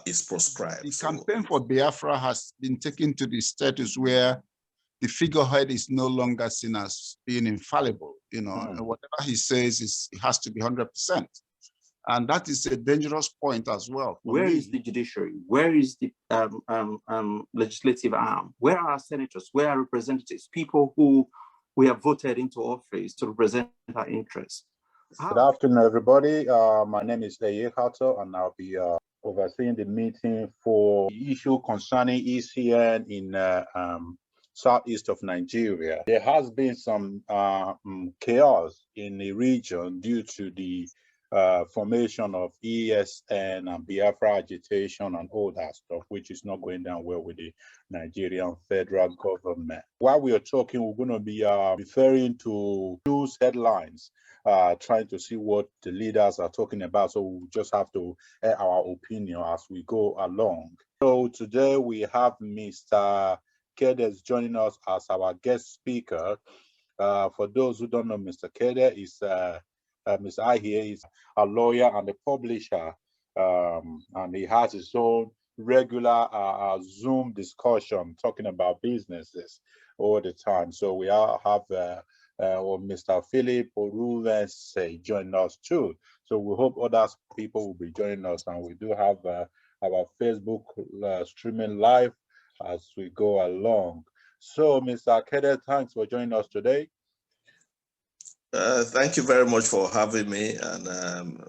is proscribed. The campaign for Biafra has been taken to the status where the figurehead is no longer seen as being infallible. You know, and whatever he says it has to be 100%. And that is a dangerous point as well. Where is the judiciary? Where is the legislative arm? Where are our senators? Where are representatives? People who we have voted into office to represent our interests. Good afternoon, everybody. My name is Nnamdi, and I'll be overseeing the meeting for the issue concerning ESN in southeast of Nigeria. There has been some chaos in the region due to the formation of ESN and Biafra agitation and all that stuff, which is not going down well with the Nigerian federal government. While we are talking, we're going to be referring to news headlines, trying to see what the leaders are talking about. So we just have to air our opinion as we go along. So today we have Mr. Kede joining us as our guest speaker. For those who don't know, Mr. Kede is Mr. I here is a lawyer and a publisher, and he has his own regular Zoom discussion talking about businesses all the time. So we all have Mr. Philip Oruvense joining us too. So we hope other people will be joining us, and we do have our Facebook streaming live as we go along. So Mr. Kede, thanks for joining us today. Thank you very much for having me, and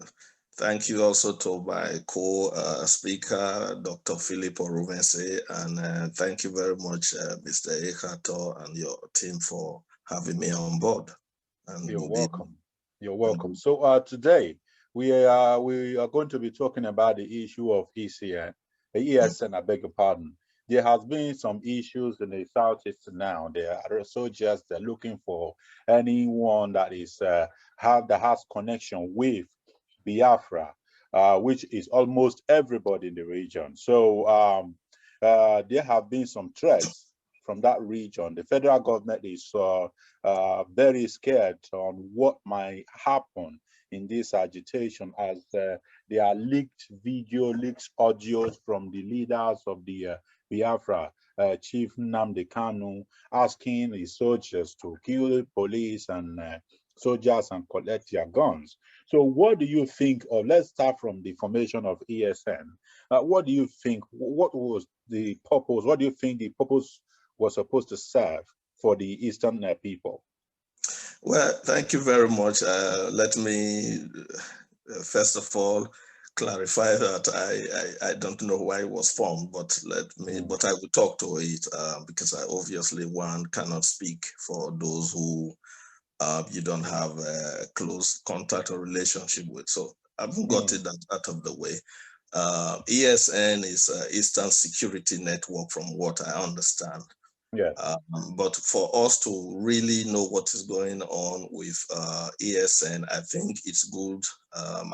thank you also to my co-speaker, Dr. Philip Oruvense, and thank you very much, Mr. Ekato and your team for having me on board. And you're welcome. You're welcome. So today we are going to be talking about the issue of ESN. I beg your pardon. There has been some issues in the southeast now. There are soldiers they're looking for anyone that is that has connection with Biafra, which is almost everybody in the region. So there have been some threats from that region. The federal government is very scared on what might happen in this agitation, as there are leaked video, leaked audios from the leaders of the Biafra, Chief Nnamdi Kanu, asking his soldiers to kill the police and soldiers and collect their guns. So what do you think of, let's start from the formation of ESN. What do you think, what was the purpose, what do you think the purpose was supposed to serve for the Eastern people? Well, thank you very much. Let me, first of all, clarify that I don't know why it was formed, but but I will talk to it because I obviously cannot speak for those who you don't have a close contact or relationship with. So I've got it out of the way. ESN is Eastern Security Network, from what I understand. Yeah. But for us to really know what is going on with ESN, I think it's good,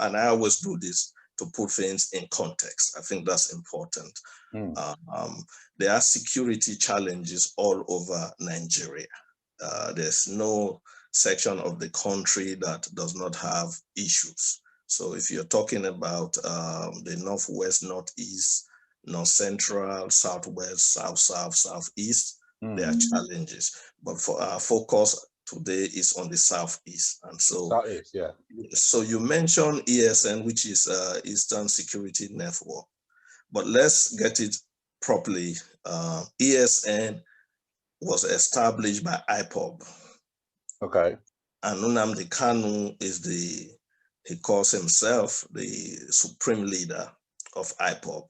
and I always do this, to put things in context. I think that's important. There are security challenges all over Nigeria. There's no section of the country that does not have issues. So if you're talking about the Northwest, Northeast, North Central, Southwest, South, Southeast, there are challenges. But for our focus today is on the Southeast. And so, Southeast, yeah. So you mentioned ESN, which is Eastern Security Network, but let's get it properly. ESN was established by IPOB. Okay. And Nnamdi Kanu is he calls himself the supreme leader of IPOB.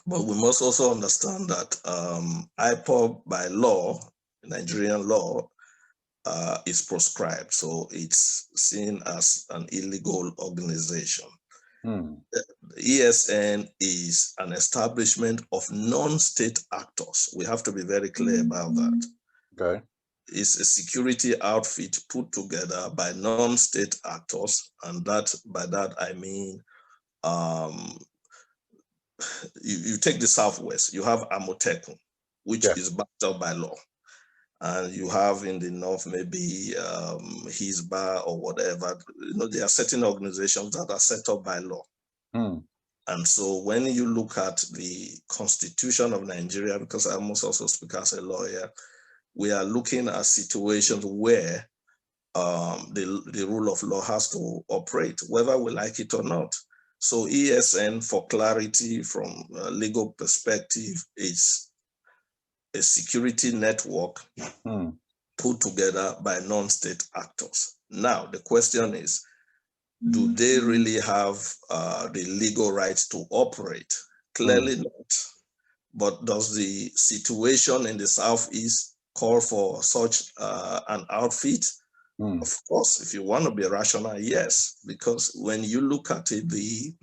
But we must also understand that IPOB by law, Nigerian law, is proscribed. So it's seen as an illegal organization. The ESN is an establishment of non-state actors. We have to be very clear about that. Okay. It's a security outfit put together by non-state actors. And by that, I mean, you take the Southwest, you have Amotekun, which is backed up by law. And you have in the North, maybe Hisba or whatever. You know, there are certain organizations that are set up by law. And so when you look at the Constitution of Nigeria, because I must also speak as a lawyer, we are looking at situations where the rule of law has to operate, whether we like it or not. So ESN, for clarity from a legal perspective, is a security network put together by non-state actors. Now, the question is, do they really have the legal rights to operate? Clearly not. But does the situation in the Southeast call for such an outfit? Of course, if you want to be rational, yes, because when you look at it, the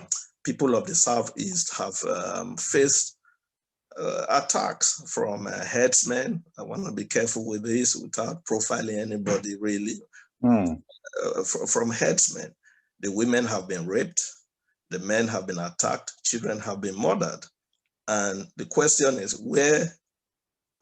people of the Southeast have faced attacks from headsmen. I want to be careful with this without profiling anybody really. From headsmen, the women have been raped, the men have been attacked, children have been murdered. And the question is, where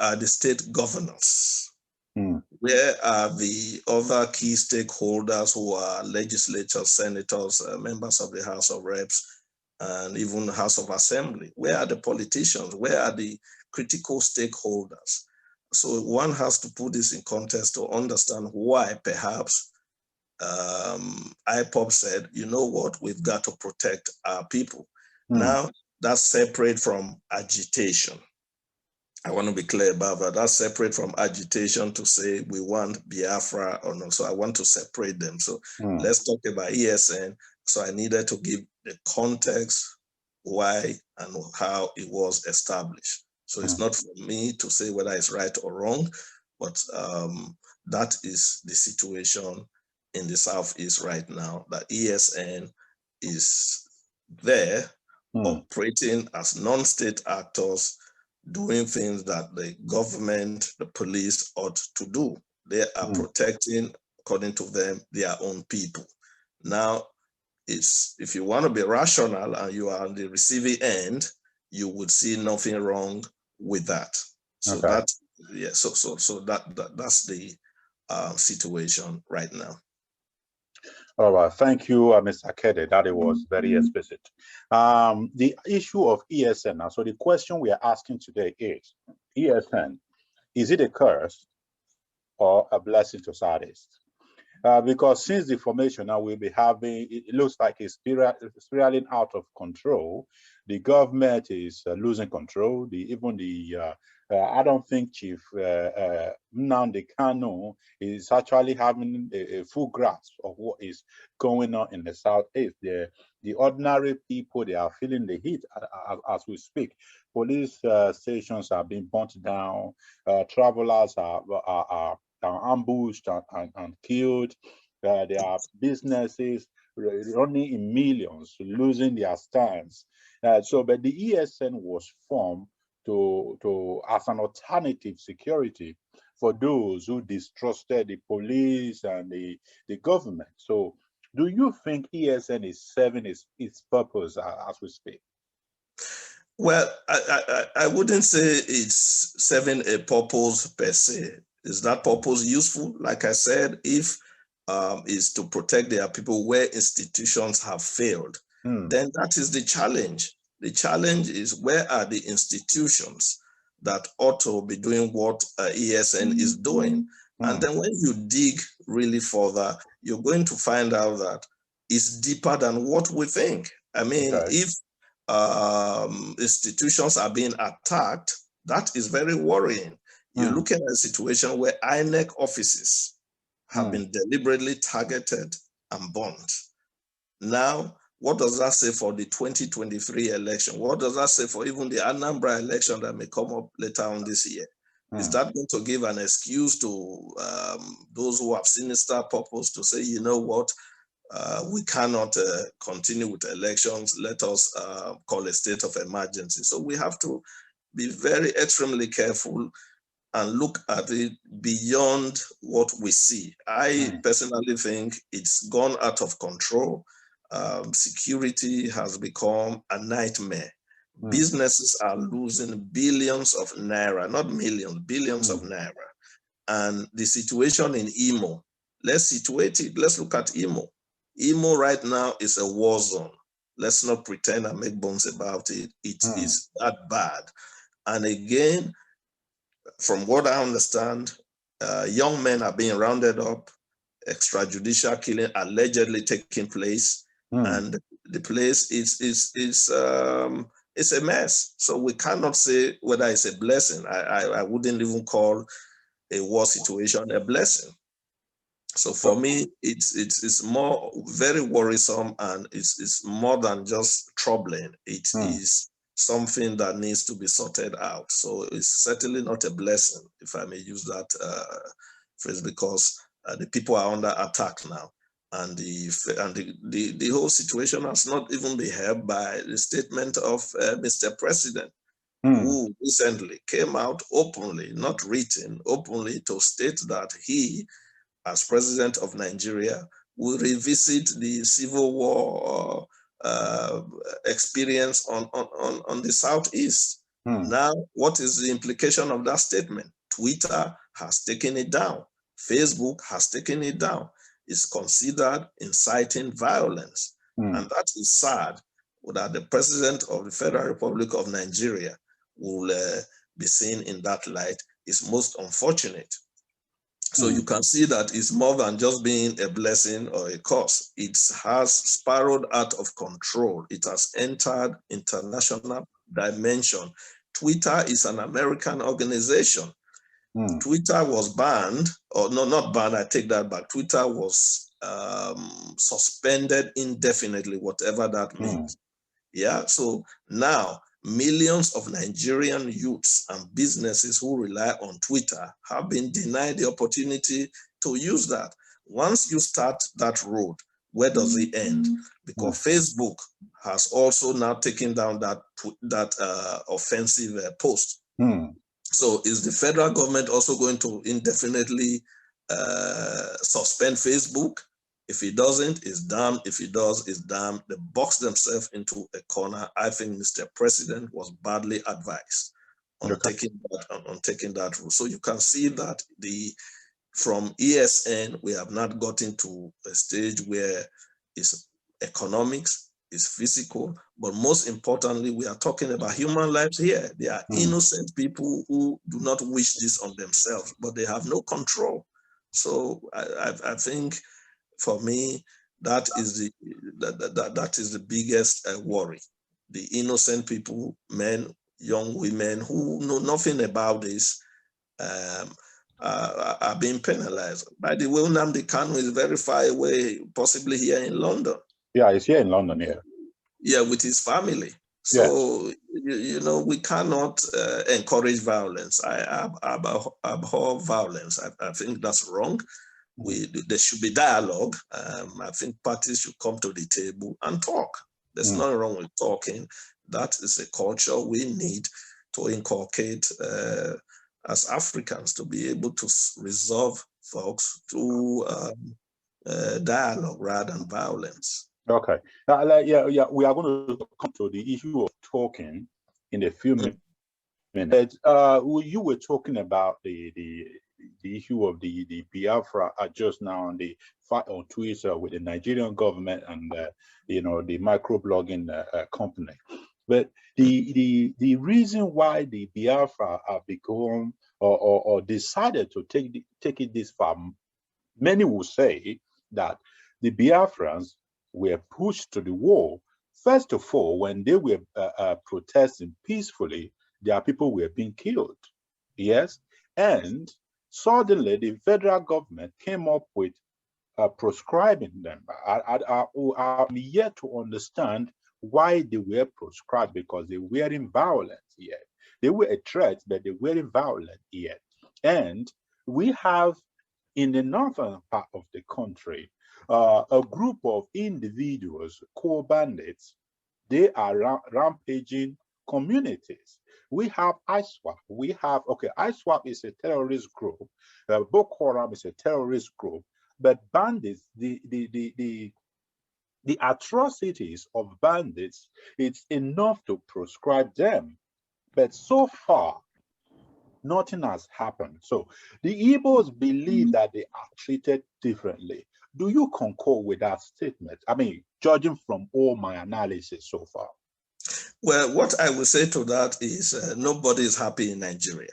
are the state governors? Where are the other key stakeholders who are legislators, senators, members of the House of Reps, and even House of Assembly? Where are the politicians? Where are the critical stakeholders? So one has to put this in context to understand why perhaps IPOB said, you know what, we've got to protect our people. Now, that's separate from agitation. I want to be clear about that. That's separate from agitation to say we want Biafra or not. So I want to separate them. So let's talk about ESN. So I needed to give the context, why and how it was established. So it's not for me to say whether it's right or wrong, but that is the situation in the Southeast right now, that ESN is there operating as non-state actors, doing things that the government, the police ought to do. They are protecting, according to them, their own people. Now, if you want to be rational and you are on the receiving end, you would see nothing wrong with that. So that's the situation right now. All right, thank you, Mr. Kede. That it was very explicit. The issue of ESN. Now, so the question we are asking today is, ESN, is it a curse or a blessing to Southeast? Because since the formation, now we'll be having, it looks like it's spiraling out of control. The government is losing control. I don't think Chief Nnamdi Kanu is actually having a full grasp of what is going on in the Southeast. The ordinary people, they are feeling the heat as we speak. Police stations are being burnt down. Travelers are ambushed and killed. There are businesses running in millions, losing their stands. But the ESN was formed as an alternative security for those who distrusted the police and the government. So do you think ESN is serving its purpose as we speak? Well, I wouldn't say it's serving a purpose per se. Is that purpose useful? Like I said, if is to protect their people where institutions have failed, then that is the challenge. The challenge is, where are the institutions that ought to be doing what ESN is doing? And then when you dig really further, you're going to find out that it's deeper than what we think. I mean, if institutions are being attacked, that is very worrying. You're looking at a situation where INEC offices have been deliberately targeted and bombed. Now, what does that say for the 2023 election? What does that say for even the Anambra election that may come up later on this year? Is that going to give an excuse to those who have sinister purpose to say, you know what, we cannot continue with elections, let us call a state of emergency? So we have to be very extremely careful and look at it beyond what we see. I personally think it's gone out of control. Security has become a nightmare. Businesses are losing billions of naira, not millions, billions of naira. And the situation in Imo, let's situate it. Let's look at Imo. Imo right now is a war zone. Let's not pretend and make bones about it. It is that bad. And again, from what I understand, young men are being rounded up, extrajudicial killing allegedly taking place, and the place is it's a mess. So we cannot say whether it's a blessing. I wouldn't even call a war situation a blessing. So for me, it's more very worrisome, and it's more than just troubling. It is something that needs to be sorted out. So it's certainly not a blessing, if I may use that phrase, because the people are under attack now, and the whole situation has not even been helped by the statement of Mr. President, who recently came out openly, not written, openly to state that he, as president of Nigeria, will revisit the civil war experience on the Southeast. Now, what is the implication of that statement? Twitter has taken it down. Facebook has taken it down. It's considered inciting violence. And that is sad that the president of the Federal Republic of Nigeria will be seen in that light. It's most unfortunate. So you can see that it's more than just being a blessing or a curse. It has spiraled out of control. It has entered international dimension. Twitter is an American organization. Twitter was banned, or no, not banned, I take that back. Twitter was suspended indefinitely, whatever that means. Yeah, so now millions of Nigerian youths and businesses who rely on Twitter have been denied the opportunity to use that. Once you start that road, where does it end? Because Facebook has also now taken down that offensive post. So is the federal government also going to indefinitely suspend Facebook? If it doesn't, it's damned. If it does, it's damned. They box themselves into a corner. I think Mr. President was badly advised on taking that route. So you can see that from ESN, we have not gotten to a stage where it's economics, it's physical, but most importantly, we are talking about human lives here. They are innocent people who do not wish this on themselves, but they have no control. So I think, for me, that is the biggest worry. The innocent people, men, young women who know nothing about this, are being penalized. By the way, Nnamdi Kanu is very far away, possibly here in London. Yeah, he's here in London, yeah. Yeah, with his family. So, you know, we cannot encourage violence. I abhor violence. I think that's wrong. There should be dialogue. I think parties should come to the table and talk. There's nothing wrong with talking. That is a culture we need to inculcate as Africans, to be able to resolve folks through dialogue rather than violence. Okay. Yeah. We are going to come to the issue of talking in a few minutes. You were talking about the issue of the Biafra just now on the fight on Twitter with the Nigerian government and the microblogging company. But the reason why the Biafra have become or decided to take it this far, many will say that the Biafrans were pushed to the wall. First of all, when they were protesting peacefully, their people were being killed. Yes, and suddenly the federal government came up with proscribing them. I'm yet to understand why they were proscribed, because they weren't violent yet. They were a threat, but they weren't violent yet. And we have in the northern part of the country a group of individuals, core bandits. They are rampaging communities. We have ISWAP. ISWAP is a terrorist group. Boko Haram is a terrorist group. But bandits, the atrocities of bandits, it's enough to proscribe them. But so far, nothing has happened. So the Igbos believe that they are treated differently. Do you concur with that statement? I mean, judging from all my analysis so far. Well, what I will say to that is nobody is happy in Nigeria.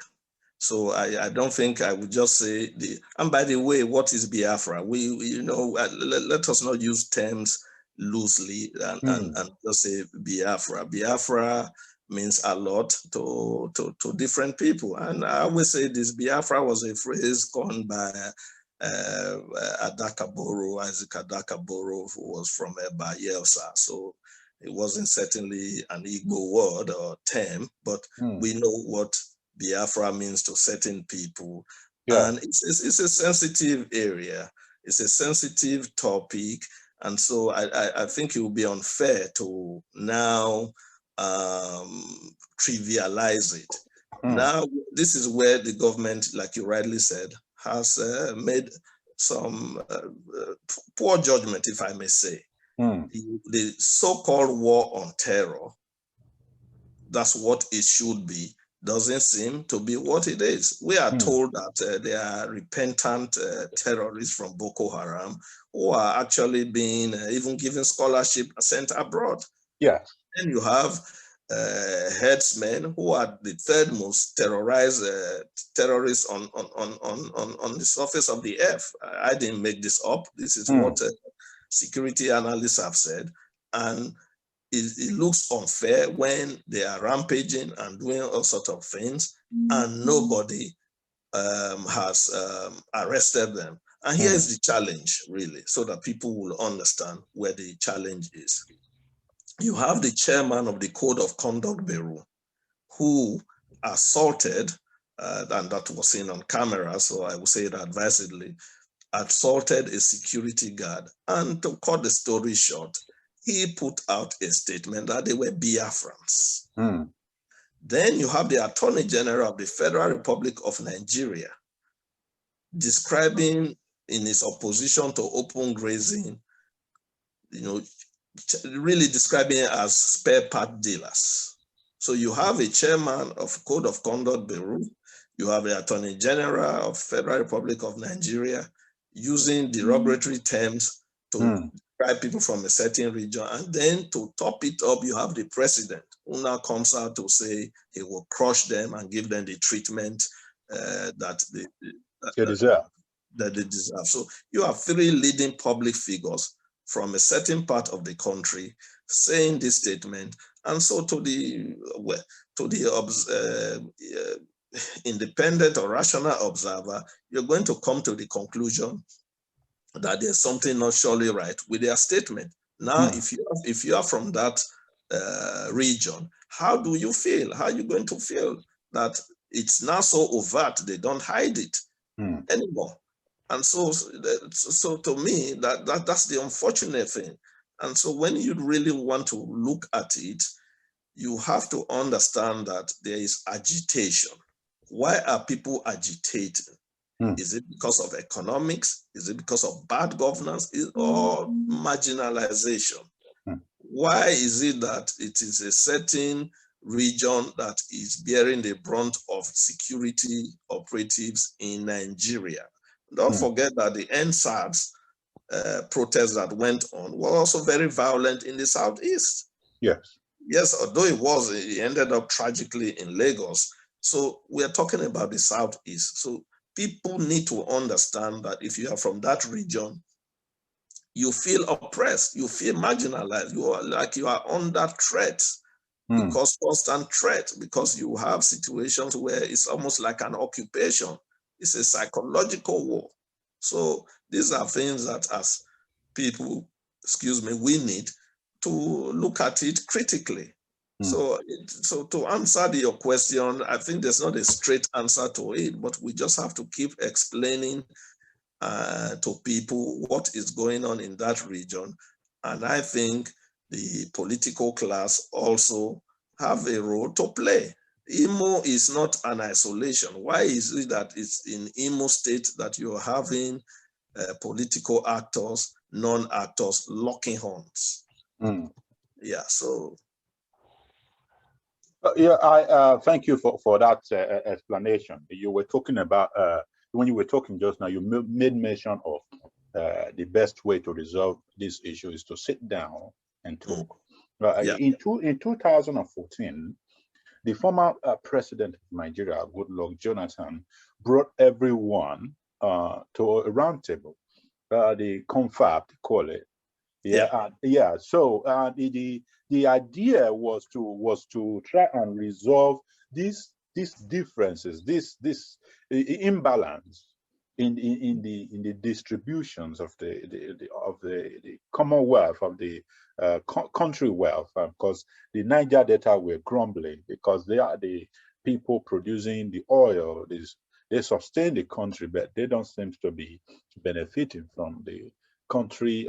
So I don't think I would just say and by the way, what is Biafra? Let us not use terms loosely and just say Biafra. Biafra means a lot to different people. And I always say this, Biafra was a phrase coined by Isaac Adakaboro, who was from Bayelsa. So it wasn't certainly an Igbo word or term, but we know what Biafra means to certain people. Yeah. And it's a sensitive area. It's a sensitive topic. And so I think it would be unfair to now trivialize it. Now, this is where the government, like you rightly said, has made some poor judgment, if I may say. The so-called war on terror, that's what it should be, doesn't seem to be what it is. We are told that there are repentant terrorists from Boko Haram who are actually being even given scholarship sent abroad. Yes. And you have headsmen who are the third most terrorized terrorists on the surface of the earth. I didn't make this up. This is what security analysts have said. And it looks unfair when they are rampaging and doing all sorts of things and nobody has arrested them. And here is the challenge, really, so that people will understand where the challenge is. You have the chairman of the Code of Conduct Bureau who assaulted, and that was seen on camera, so I will say it advisedly, assaulted a security guard. And to cut the story short, he put out a statement that they were Biafrans. Then you have the Attorney General of the Federal Republic of Nigeria describing in his opposition to open grazing, really describing it as spare part dealers. So you have a chairman of Code of Conduct Bureau, you have the Attorney General of Federal Republic of Nigeria using derogatory terms to describe people from a certain region. And then to top it up, you have the president who now comes out to say he will crush them and give them the treatment that they deserve. So you have three leading public figures from a certain part of the country saying this statement. And so to the independent or rational observer, you're going to come to the conclusion that there's something not surely right with their statement. Now, if you are from that region, how do you feel? How are you going to feel that it's now so overt they don't hide it anymore? And so to me, that's the unfortunate thing. And so when you really want to look at it, you have to understand that there is agitation. Why are people agitating? Is it because of economics? Is it because of bad governance or marginalization? Why is it that it is a certain region that is bearing the brunt of security operatives in Nigeria? Don't forget that the NSAS protests that went on were also very violent in the Southeast. Yes, although it ended up tragically in Lagos. So we are talking about the Southeast. So people need to understand that if you are from that region, you feel oppressed, you feel marginalized, you are under threat, because constant threat, because you have situations where it's almost like an occupation. It's a psychological war. So these are things that as people, we need to look at it critically. So to answer your question, I think there's not a straight answer to it, but we just have to keep explaining to people what is going on in that region. And I think the political class also have a role to play. Imo is not an isolation. Why is it that it's in Imo State that you're having political actors, non-actors locking horns? Yeah, so. I thank you for that explanation. You were talking about, when you were talking just now, you made mention of the best way to resolve this issue is to sit down and talk. Yeah. In 2014, the former president of Nigeria, Goodluck Jonathan, brought everyone to a round table, the confab, to call it. Yeah. So the idea was to try and resolve these differences, this imbalance in the distributions of the commonwealth, of the country wealth, because the Niger Delta were grumbling because they are the people producing the oil. They sustain the country, but they don't seem to be benefiting from the country.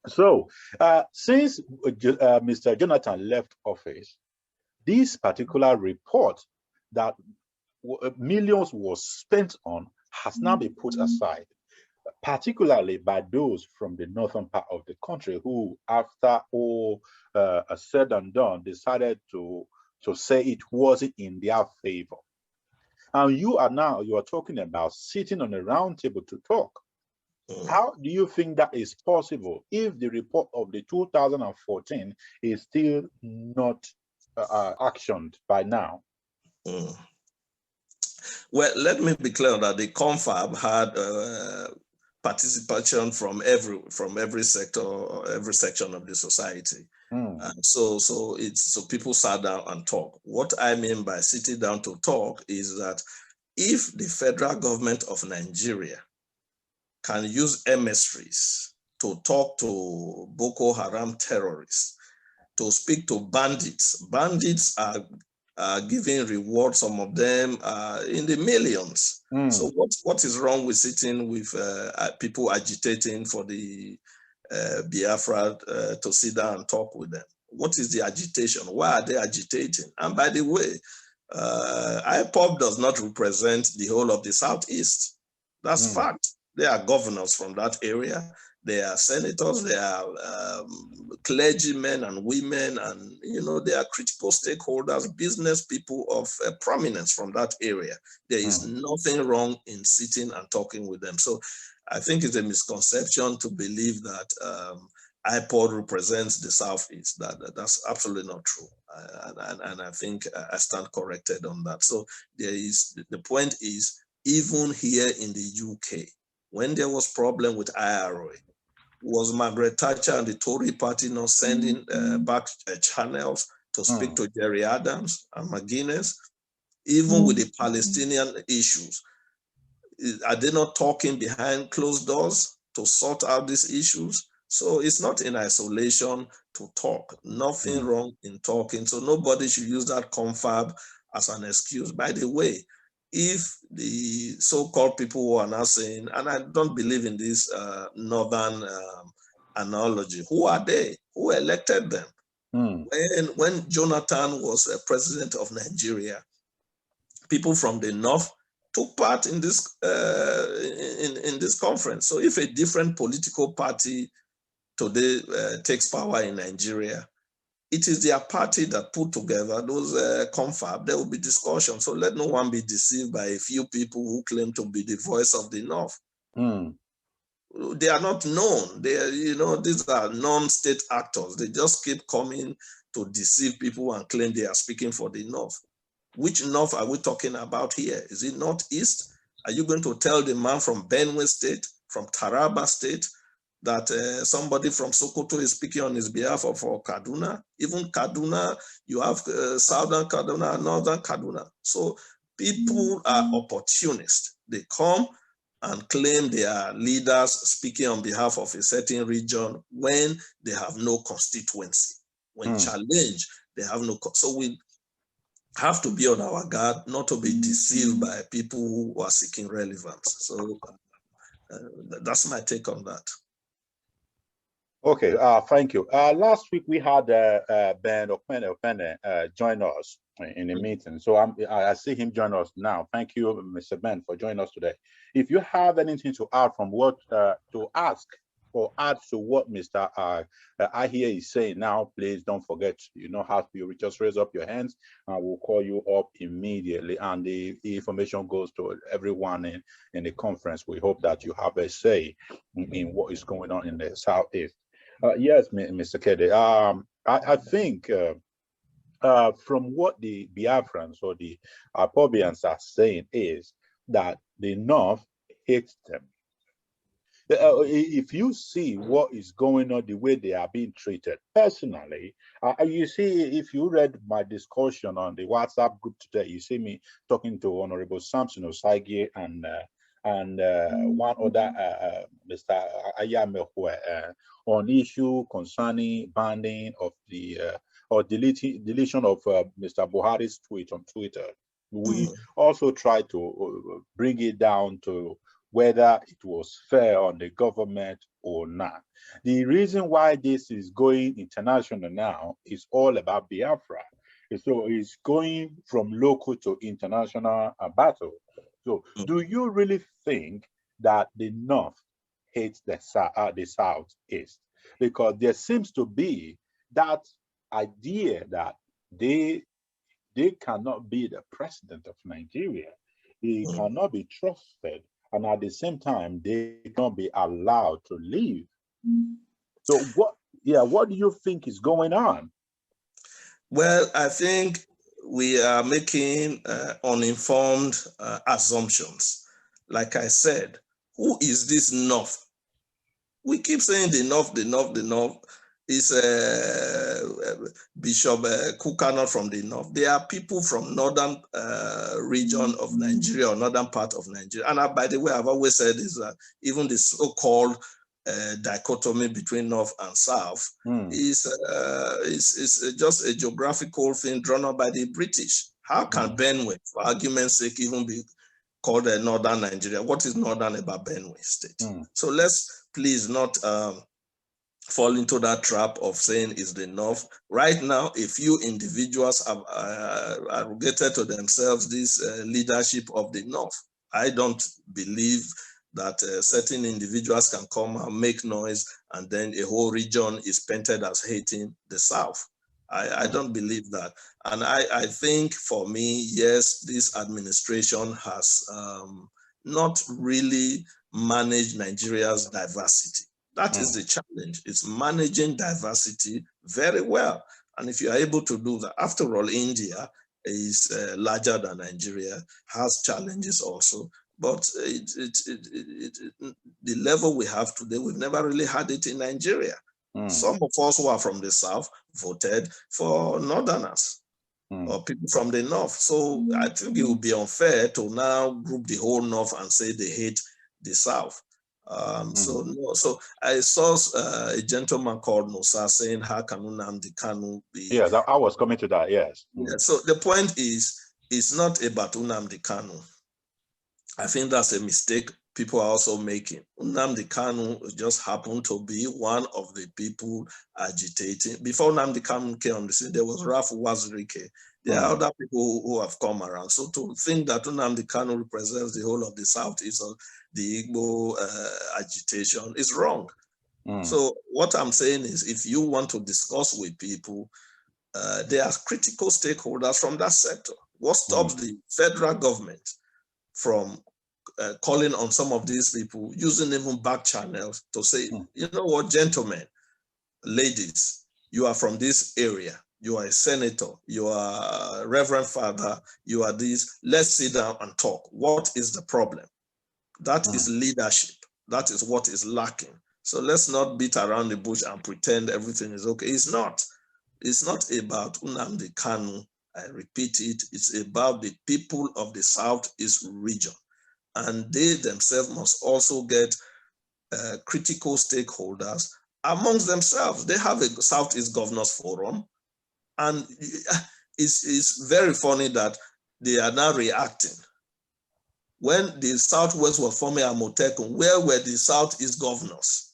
So since Mr. Jonathan left office, this particular report that millions was spent on has now been put aside, particularly by those from the northern part of the country who, after all said and done, decided to say it wasn't in their favor. And you are talking about sitting on a round table to talk. How do you think that is possible if the report of the 2014 is still not actioned by now? Well, let me be clear that the confab had participation from every sector, every section of the society. And so people sat down and talked. What I mean by sitting down to talk is that if the federal government of Nigeria can use emissaries to talk to Boko Haram terrorists, to speak to bandits. Bandits are giving rewards, some of them in the millions. So what is wrong with sitting with people agitating for the Biafra to sit down and talk with them? What is the agitation? Why are they agitating? And by the way, IPOB does not represent the whole of the Southeast. That's fact. They are governors from that area. They are senators, they are clergymen and women, and they are critical stakeholders, business people of prominence from that area. There is nothing wrong in sitting and talking with them. So I think it's a misconception to believe that IPOD represents the Southeast. That's absolutely not true. And I think I stand corrected on that. So the point is, even here in the UK, when there was problem with IRA, was Margaret Thatcher and the Tory party not sending back channels to speak to Jerry Adams and McGuinness? Even with the Palestinian issues, are they not talking behind closed doors to sort out these issues? So it's not in isolation to talk. Nothing wrong in talking. So nobody should use that confab as an excuse. By the way, if the so-called people who are now saying, and I don't believe in this northern analogy, who are they? Who elected them? When Jonathan was president of Nigeria, people from the north took part in this in this conference. So if a different political party today takes power in Nigeria, it is their party that put together those confab. There will be discussion. So let no one be deceived by a few people who claim to be the voice of the North. They are not known. They are, these are non-state actors. They just keep coming to deceive people and claim they are speaking for the North. Which North are we talking about here? Is it Northeast? Are you going to tell the man from Benue State, from Taraba State, that somebody from Sokoto is speaking on his behalf for Kaduna? Even Kaduna, you have Southern Kaduna and Northern Kaduna. So people are opportunists. They come and claim they are leaders speaking on behalf of a certain region when they have no constituency. When challenged, they have no. So we have to be on our guard not to be deceived by people who are seeking relevance. So that's my take on that. Okay, thank you. Last week we had Ben Okpene join us in a meeting. So I see him join us now. Thank you, Mr. Ben, for joining us today. If you have anything to add from what to ask or add to what Mr. I hear is saying now, please don't forget, you know how to just raise up your hands and we'll call you up immediately. And the information goes to everyone in the conference. We hope that you have a say in what is going on in the Southeast. Yes, Mr. Kede. I think from what the Biafrans or the IPOBians are saying is that the North hates them. If you see what is going on, the way they are being treated, personally, you see, if you read my discussion on the WhatsApp group today, you see me talking to Honorable Samson Osagi and one other, Mr. Ayamehwe, on issue concerning banning of the or deletion of Mr. Buhari's tweet on Twitter. We also try to bring it down to whether it was fair on the government or not. The reason why this is going international now is all about Biafra. So it's going from local to international battle. So do you really think that the North hates the Southeast? Because there seems to be that idea that they cannot be the president of Nigeria. He cannot be trusted. And at the same time, they cannot be allowed to leave. So what do you think is going on? Well, I think we are making uninformed assumptions. Like I said, who is this North? We keep saying the North, the North, the North. Is Bishop Kukana from the North. There are people from northern region of Nigeria or northern part of Nigeria. And by the way, I've always said is that even the so-called dichotomy between North and South is just a geographical thing drawn up by the British. How can Benue, for argument's sake, even be called a northern Nigeria? What is northern about Benue State? So let's please not fall into that trap of saying it's the North. Right now, a few individuals have arrogated to themselves this leadership of the North. I don't believe that certain individuals can come and make noise and then a whole region is painted as hating the South. I don't believe that. And I think for me, yes, this administration has not really managed Nigeria's diversity. That is the challenge. It's managing diversity very well. And if you are able to do that, after all, India is larger than Nigeria, has challenges also. But the level we have today, we've never really had it in Nigeria. Some of us who are from the South voted for Northerners or people from the North. So I think it would be unfair to now group the whole North and say they hate the South. So I saw a gentleman called Musa saying, how can Nnamdi Kanu be? Yes, I was coming to that, yes. Yeah, so the point is, it's not about Nnamdi Kanu. I think that's a mistake people are also making. Nnamdi Kanu just happened to be one of the people agitating. Before Nnamdi Kanu came on the scene, there was Ralph Wazirike. There are other people who have come around. So to think that Nnamdi Kanu represents the whole of the Southeast or the Igbo agitation is wrong. So what I'm saying is, if you want to discuss with people, there are critical stakeholders from that sector. What stops the federal government from calling on some of these people, using even back channels to say, you know what, gentlemen, ladies, you are from this area. You are a senator, you are a reverend father, you are this, let's sit down and talk. What is the problem? That is leadership. That is what is lacking. So let's not beat around the bush and pretend everything is okay. It's not. It's not about Nnamdi Kanu. I repeat it. It's about the people of the Southeast region. And they themselves must also get critical stakeholders amongst themselves. They have a Southeast Governors Forum. And it's very funny that they are now reacting. When the Southwest was forming Amotekun, where were the Southeast governors?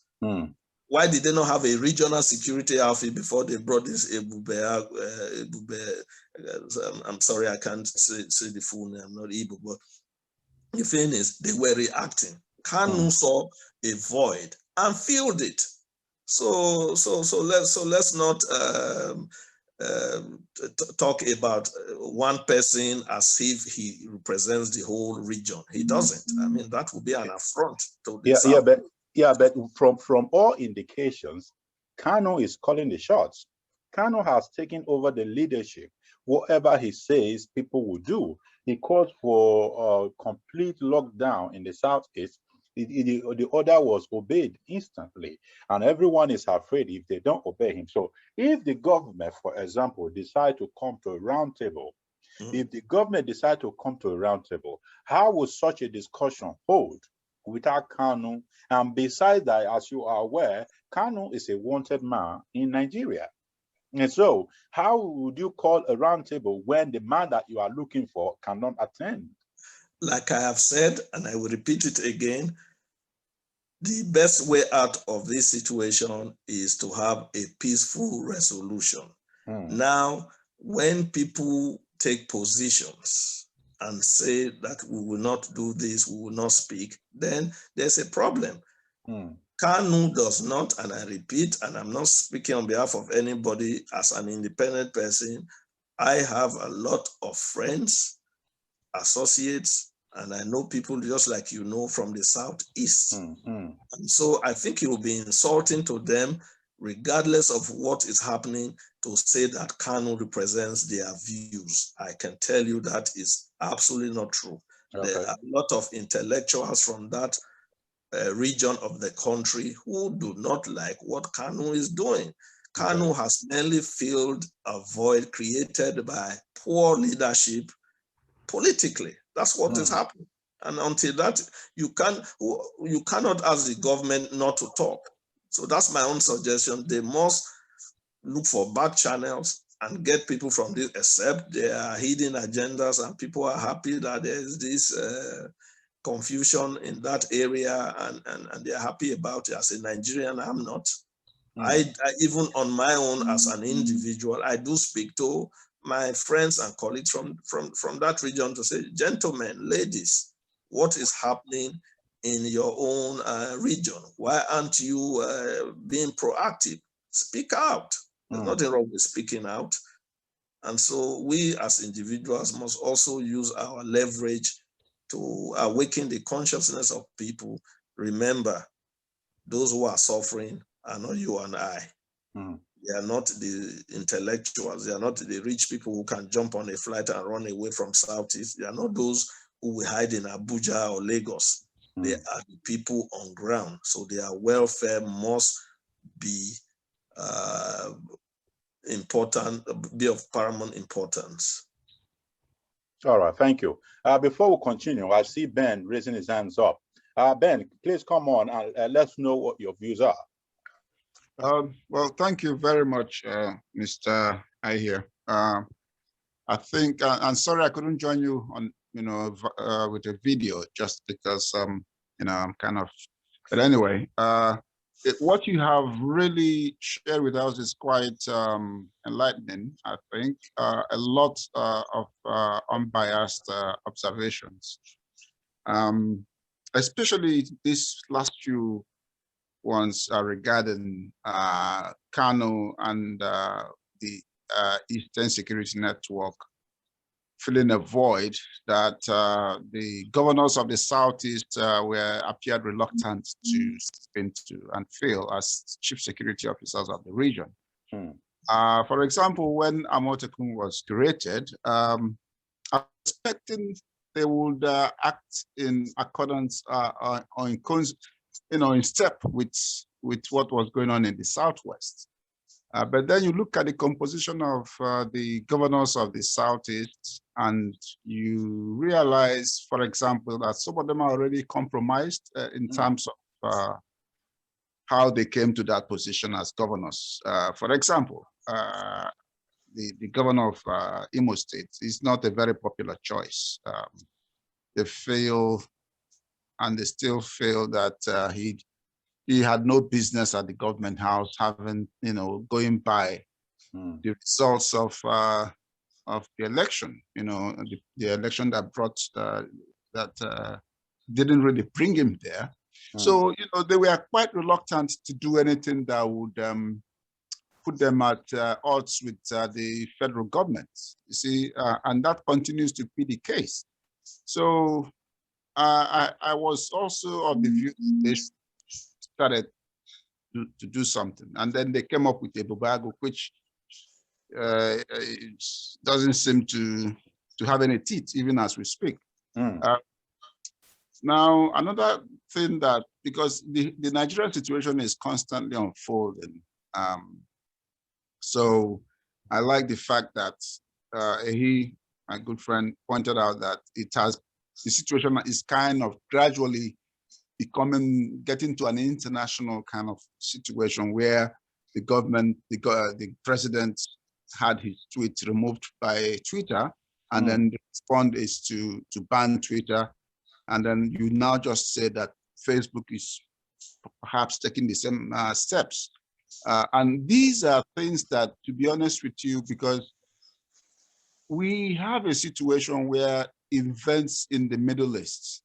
Why did they not have a regional security outfit before they brought this Ebube? I'm sorry, I can't say the full name, I'm not Igbo, but the thing is, they were reacting. Kanu saw a void and filled it. So let's not talk about one person as if he represents the whole region. He doesn't. I mean, that would be an affront to the South. But from all indications, Kanu is calling the shots. Kanu has taken over the leadership. Whatever he says, people will do. He calls for a complete lockdown in the Southeast. The order was obeyed instantly, and everyone is afraid if they don't obey him. So if the government, for example, decide to come to a round table, if the government decide to come to a round table, how would such a discussion hold without Kanu? And besides that, as you are aware, Kanu is a wanted man in Nigeria. And so how would you call a round table when the man that you are looking for cannot attend? Like I have said, and I will repeat it again, the best way out of this situation is to have a peaceful resolution. Now, when people take positions and say that we will not do this, we will not speak, then there's a problem. Kanu does not, and I repeat, and I'm not speaking on behalf of anybody as an independent person, I have a lot of friends, associates, and I know people just like you know from the Southeast. And so I think it will be insulting to them, regardless of what is happening, to say that Kanu represents their views. I can tell you that is absolutely not true. Okay. There are a lot of intellectuals from that region of the country who do not like what Kanu is doing. Kanu has mainly filled a void created by poor leadership politically. That's what is happening. And until that, you cannot ask the government not to talk. So that's my own suggestion. They must look for back channels and get people from this, except there are hidden agendas and people are happy that there is this confusion in that area and they're happy about it. As a Nigerian, I'm not. I even on my own as an individual, I do speak to my friends and colleagues from that region to say, gentlemen, ladies, what is happening in your own region? Why aren't you being proactive? Speak out. There's nothing wrong with speaking out. And so we as individuals must also use our leverage to awaken the consciousness of people. Remember, those who are suffering are not you and I. They are not the intellectuals. They are not the rich people who can jump on a flight and run away from Southeast. They are not those who will hide in Abuja or Lagos. They are the people on ground. So their welfare must be important, be of paramount importance. All right, thank you. Before we continue, I see Ben raising his hands up. Ben, please come on and let us know what your views are. Well, thank you very much, Mr. Ahir. I think, I'm sorry I couldn't join you on, with a video just because, I'm kind of, but anyway, what you have really shared with us is quite enlightening, I think. A lot of unbiased observations, especially these last few ones regarding Kanu and the Eastern Security Network filling a void that the governors of the Southeast appeared reluctant to step into and fill as chief security officers of the region. For example, when Amotekun was created, I was expecting they would act in accordance in step with what was going on in the Southwest. But then you look at the composition of the governors of the Southeast and you realize, for example, that some of them are already compromised in terms of how they came to that position as governors. For example, the governor of Imo State is not a very popular choice. They feel, and they still feel that he had no business at the government house, having, going by the results of the election, the election that brought, that didn't really bring him there. So, you know, they were quite reluctant to do anything that would put them at odds with the federal government, you see, and that continues to be the case. So I was also of the view they started to do something, and then they came up with a Bubago, which doesn't seem to have any teeth, even as we speak. Now, another thing that, because the Nigerian situation is constantly unfolding, so I like the fact that he, my good friend, pointed out that the situation is kind of gradually getting to an international kind of situation where the government, the president had his tweet removed by Twitter, and then the response is to ban Twitter. And then you now just say that Facebook is perhaps taking the same steps. And these are things that, to be honest with you, because we have a situation where events in the Middle East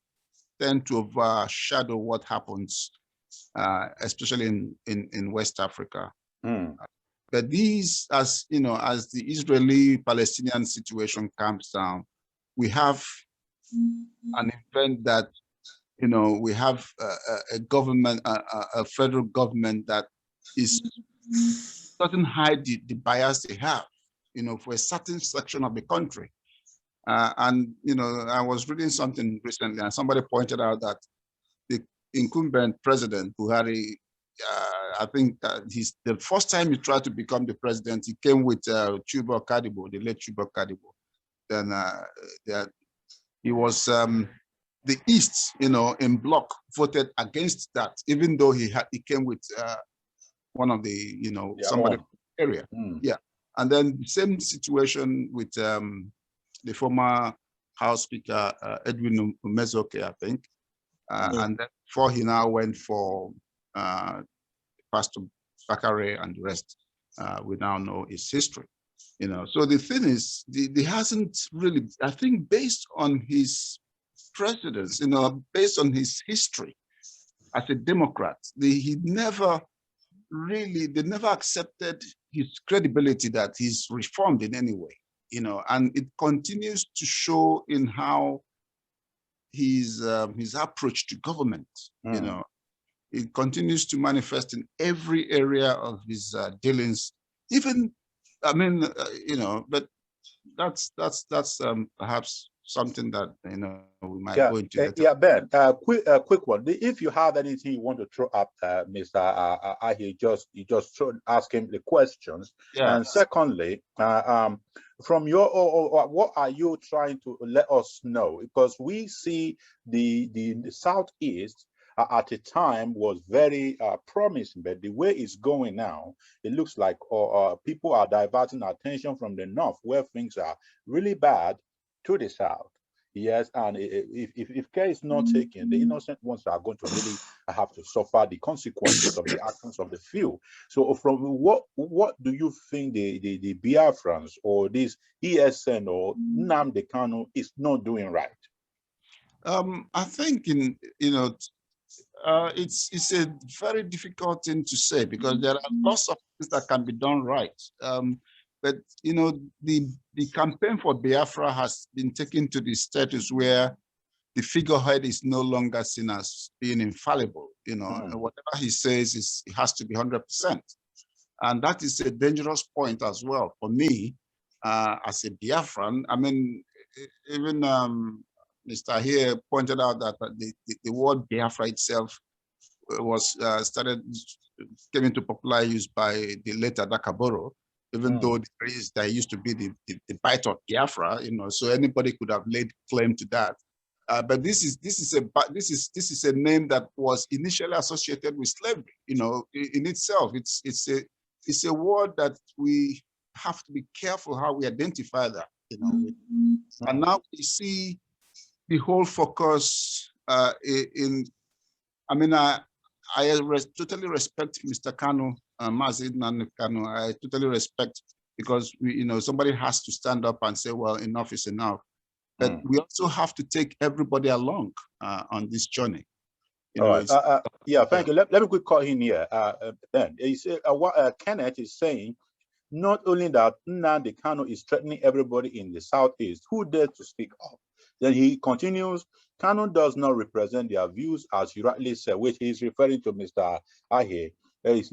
tend to overshadow what happens, especially in West Africa. But these, as you know, as the Israeli-Palestinian situation calms down, we have an event that, you know, we have a government, a federal government that doesn't hide the bias they have, you know, for a certain section of the country. And, you know, I was reading something recently and somebody pointed out that the incumbent president, Buhari, I think the first time he tried to become the president, he came with Chuba Kadibo, the late Chuba Kadibo. Then he was, the East, you know, in bloc voted against that, even though he came with one of the, you know, somebody area. Yeah. And then the same situation with the former House Speaker, Edwin Umezoke, I think. And then before he now went for Pastor Bakare and the rest, we now know his history. You know, so the thing is, he hasn't really, I think, based on his precedence, you know, based on his history as a Democrat, they never accepted his credibility that he's reformed in any way, you know, and it continues to show in how his approach to government, you know, it continues to manifest in every area of his dealings. Even, I mean, you know, but that's perhaps something that, you know, we might go into later. Yeah, Ben, quick one. If you have anything you want to throw up, Mr. Ahi, just ask him the questions. Yeah. And secondly, from your, what are you trying to let us know? Because we see the Southeast at the time was very promising, but the way it's going now, it looks like people are diverting attention from the North, where things are really bad, to the South. Yes, and if care is not taken, the innocent ones are going to really have to suffer the consequences of the actions of the few. So from what do you think the Biafrans or this ESN or Nnamdi Kanu is not doing right? I think it's a very difficult thing to say, because there are lots of things that can be done right. But, you know, the campaign for Biafra has been taken to the status where the figurehead is no longer seen as being infallible. You know, whatever he says it has to be 100%. And that is a dangerous point as well for me as a Biafran. I mean, even Mr. here pointed out that the word Biafra itself was came into popular use by the later Dakaboro, even though there used to be the bite of Biafra, you know, so anybody could have laid claim to that. But this is a name that was initially associated with slavery. You know, in itself, it's a word that we have to be careful how we identify that. You know, and now we see the whole focus in. I mean, I totally respect Mr. Kanu, Nnamdi Kanu. I totally respect, because you know, somebody has to stand up and say, well, enough is enough. But we also have to take everybody along on this journey. You All know, right. Yeah, thank you. Let me quick call in here. Then what Kenneth is saying, not only that Nnamdi Kanu is threatening everybody in the Southeast who dares to speak up. Then he continues, Kanu does not represent their views, as you rightly said, which he's referring to Mr. Ahe, as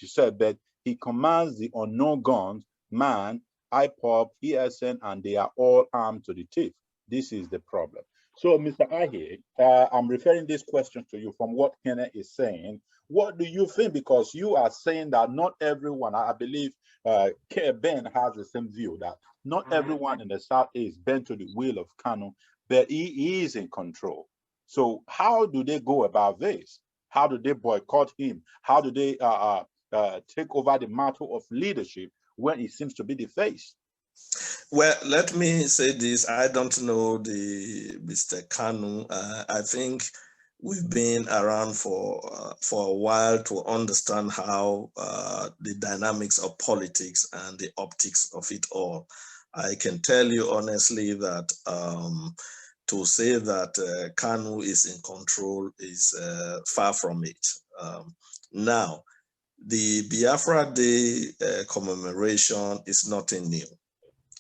you said, that he commands the unknown guns, man, IPOB, ESN, and they are all armed to the teeth. This is the problem. So, Mr. Ahe, I'm referring this question to you from what Kenneth is saying. What do you think? Because you are saying that not everyone, I believe Ben has the same view, that not everyone in the South is bent to the will of Kanu, but he is in control. So how do they go about this? How do they boycott him? How do they take over the mantle of leadership when it seems to be the face? Well, let me say this. I don't know Mr. Kanu. I think we've been around for a while to understand how the dynamics of politics and the optics of it all. I can tell you honestly that to say that Kanu is in control is far from it. Now, the Biafra Day commemoration is nothing new.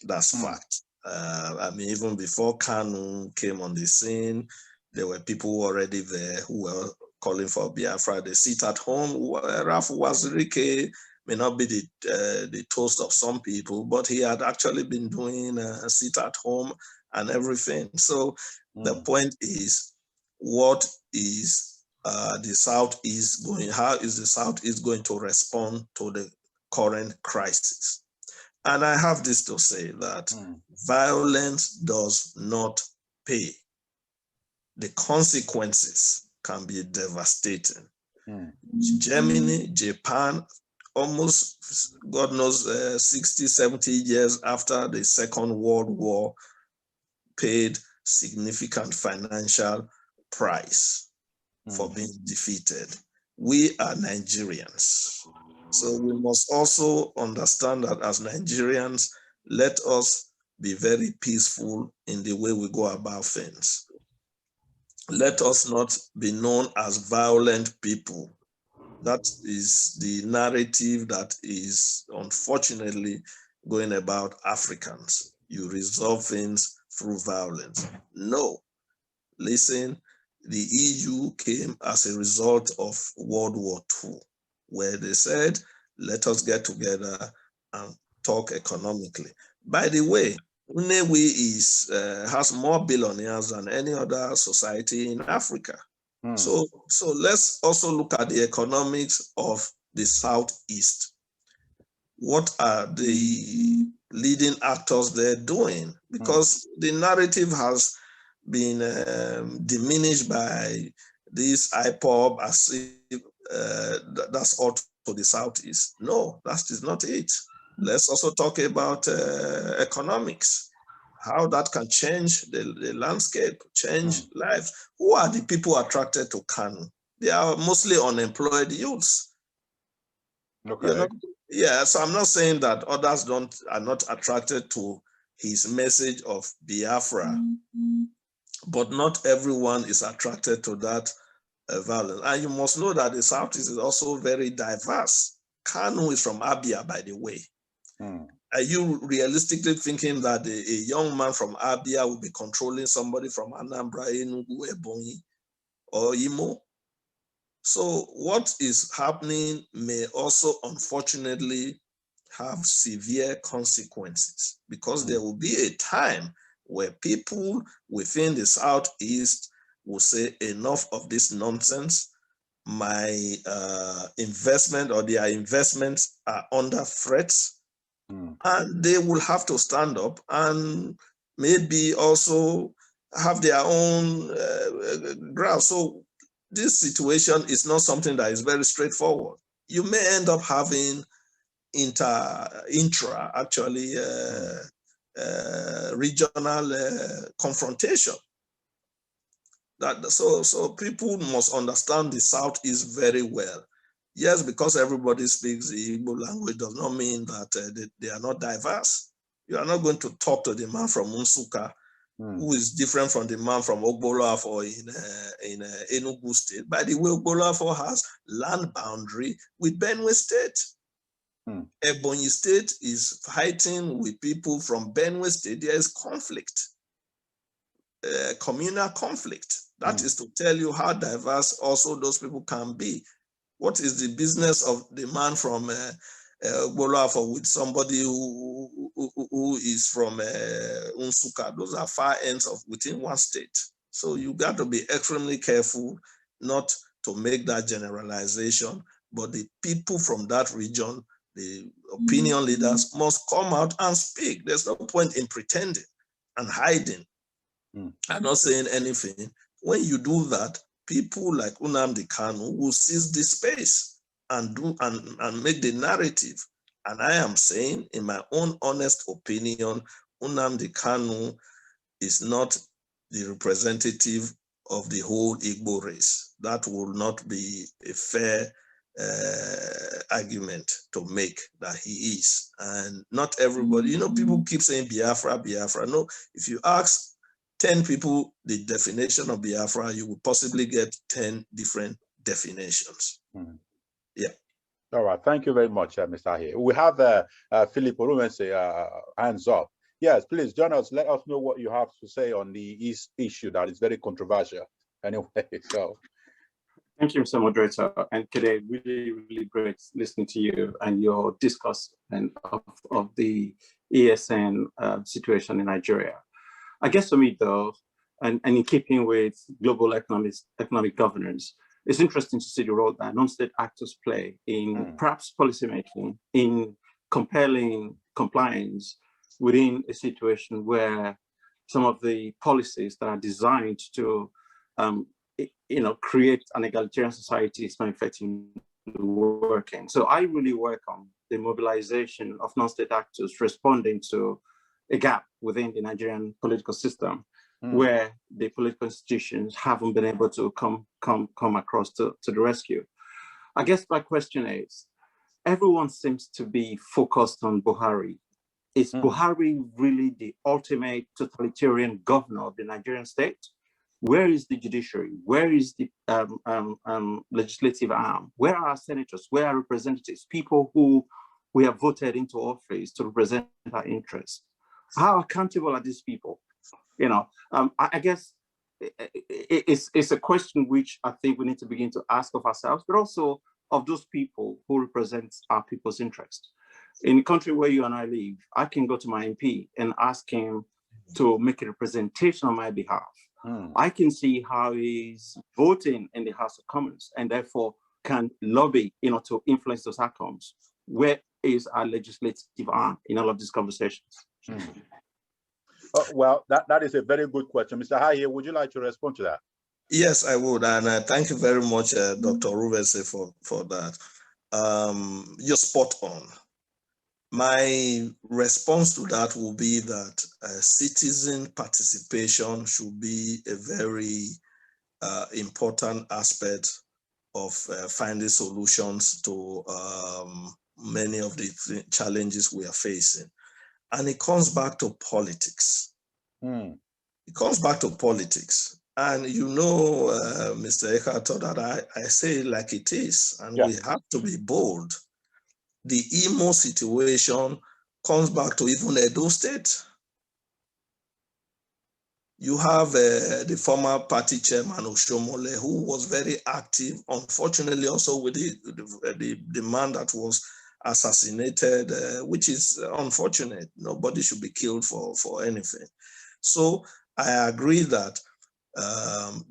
That's fact. I mean, even before Kanu came on the scene, there were people already there who were calling for Biafra. They sit at home. Rafu Wazirike may not be the toast of some people, but he had actually been doing a sit at home and everything. So the point is, what is the Southeast going? How is the Southeast going to respond to the current crisis? And I have this to say that violence does not pay. The consequences can be devastating. Germany, Japan, almost, God knows, 60, 70 years after the Second World War, paid significant financial price for being defeated. We are Nigerians. So we must also understand that as Nigerians, let us be very peaceful in the way we go about things. Let us not be known as violent people. That is the narrative that is unfortunately going about Africans. You resolve things through violence. No, listen, the EU came as a result of World War II, where they said, let us get together and talk economically. By the way, Unewi has more billionaires than any other society in Africa. So let's also look at the economics of the Southeast. What are the leading actors there doing? Because the narrative has been diminished by this IPOB as if that's all to the Southeast. No, that is not it. Let's also talk about economics, how that can change the landscape, change lives. Who are the people attracted to Kanu? They are mostly unemployed youths. Okay. You know? Yeah, so I'm not saying that others are not attracted to his message of Biafra, but not everyone is attracted to that violence. And you must know that the Southeast is also very diverse. Kanu is from Abia, by the way. Are you realistically thinking that a young man from Abia will be controlling somebody from Anambra, Enugu, Ebonyi, or Imo? So what is happening may also, unfortunately, have severe consequences, because there will be a time where people within the Southeast will say, enough of this nonsense. My investment or their investments are under threat. And they will have to stand up and maybe also have their own ground. So this situation is not something that is very straightforward. You may end up having intra regional confrontation. So people must understand the Southeast very well. Yes, because everybody speaks the Igbo language does not mean that they are not diverse. You are not going to talk to the man from Unsuka who is different from the man from Ogbolafo in Enugu State. By the way, Ogbolafo has land boundary with Benue State. Ebonyi State is fighting with people from Benue State. There is conflict, communal conflict. That is to tell you how diverse also those people can be. What is the business of the man from Ogbolafo with somebody who is from Unsuka? Those are far ends of within one state. So you got to be extremely careful not to make that generalization, but the people from that region, the opinion leaders must come out and speak. There's no point in pretending and hiding and not saying anything. When you do that, people like Nnamdi Kanu will seize the space and make the narrative. And I am saying, in my own honest opinion, Nnamdi Kanu is not the representative of the whole Igbo race. That will not be a fair argument to make that he is. And not everybody, you know, people keep saying Biafra, Biafra. No, if you ask 10 people the definition of Biafra, you will possibly get 10 different definitions. Yeah. All right. Thank you very much, Mr. Ahi. We have Philip Orumense hands up. Yes, please join us. Let us know what you have to say on the issue that is very controversial. Anyway, so. Thank you, Mr. Moderator. And today, really, really great listening to you and your discuss and of the ESN situation in Nigeria. I guess for me, though, and in keeping with global economic governance, it's interesting to see the role that non-state actors play in perhaps policymaking, in compelling compliance within a situation where some of the policies that are designed to create an egalitarian society is not effectively working. So I really welcome the mobilization of non-state actors responding to a gap within the Nigerian political system, where the political institutions haven't been able to come across to the rescue. I guess my question is, everyone seems to be focused on Buhari. Is Buhari really the ultimate totalitarian governor of the Nigerian state? Where is the judiciary? Where is the legislative arm? Where are our senators? Where are representatives? People who we have voted into office to represent our interests. How accountable are these people? I guess it's a question which I think we need to begin to ask of ourselves, but also of those people who represent our people's interests. In the country where you and I live, I can go to my MP and ask him to make a representation on my behalf. I can see how he's voting in the House of Commons and therefore can lobby, to influence those outcomes. Where is our legislative arm in all of these conversations? Well, that is a very good question. Mr. Haye, would you like to respond to that? Yes, I would. And thank you very much, Dr. Ruvese, for that. You're spot on. My response to that will be that citizen participation should be a very important aspect of finding solutions to many of the challenges we are facing. And it comes back to politics. It comes back to politics. And Mr. Ekato, that I say it like it is, and we have to be bold. The Imo situation comes back to even Edo State. You have the former party chairman Oshomole, who was very active, unfortunately also with the man that was assassinated, which is unfortunate. Nobody should be killed for anything. So I agree that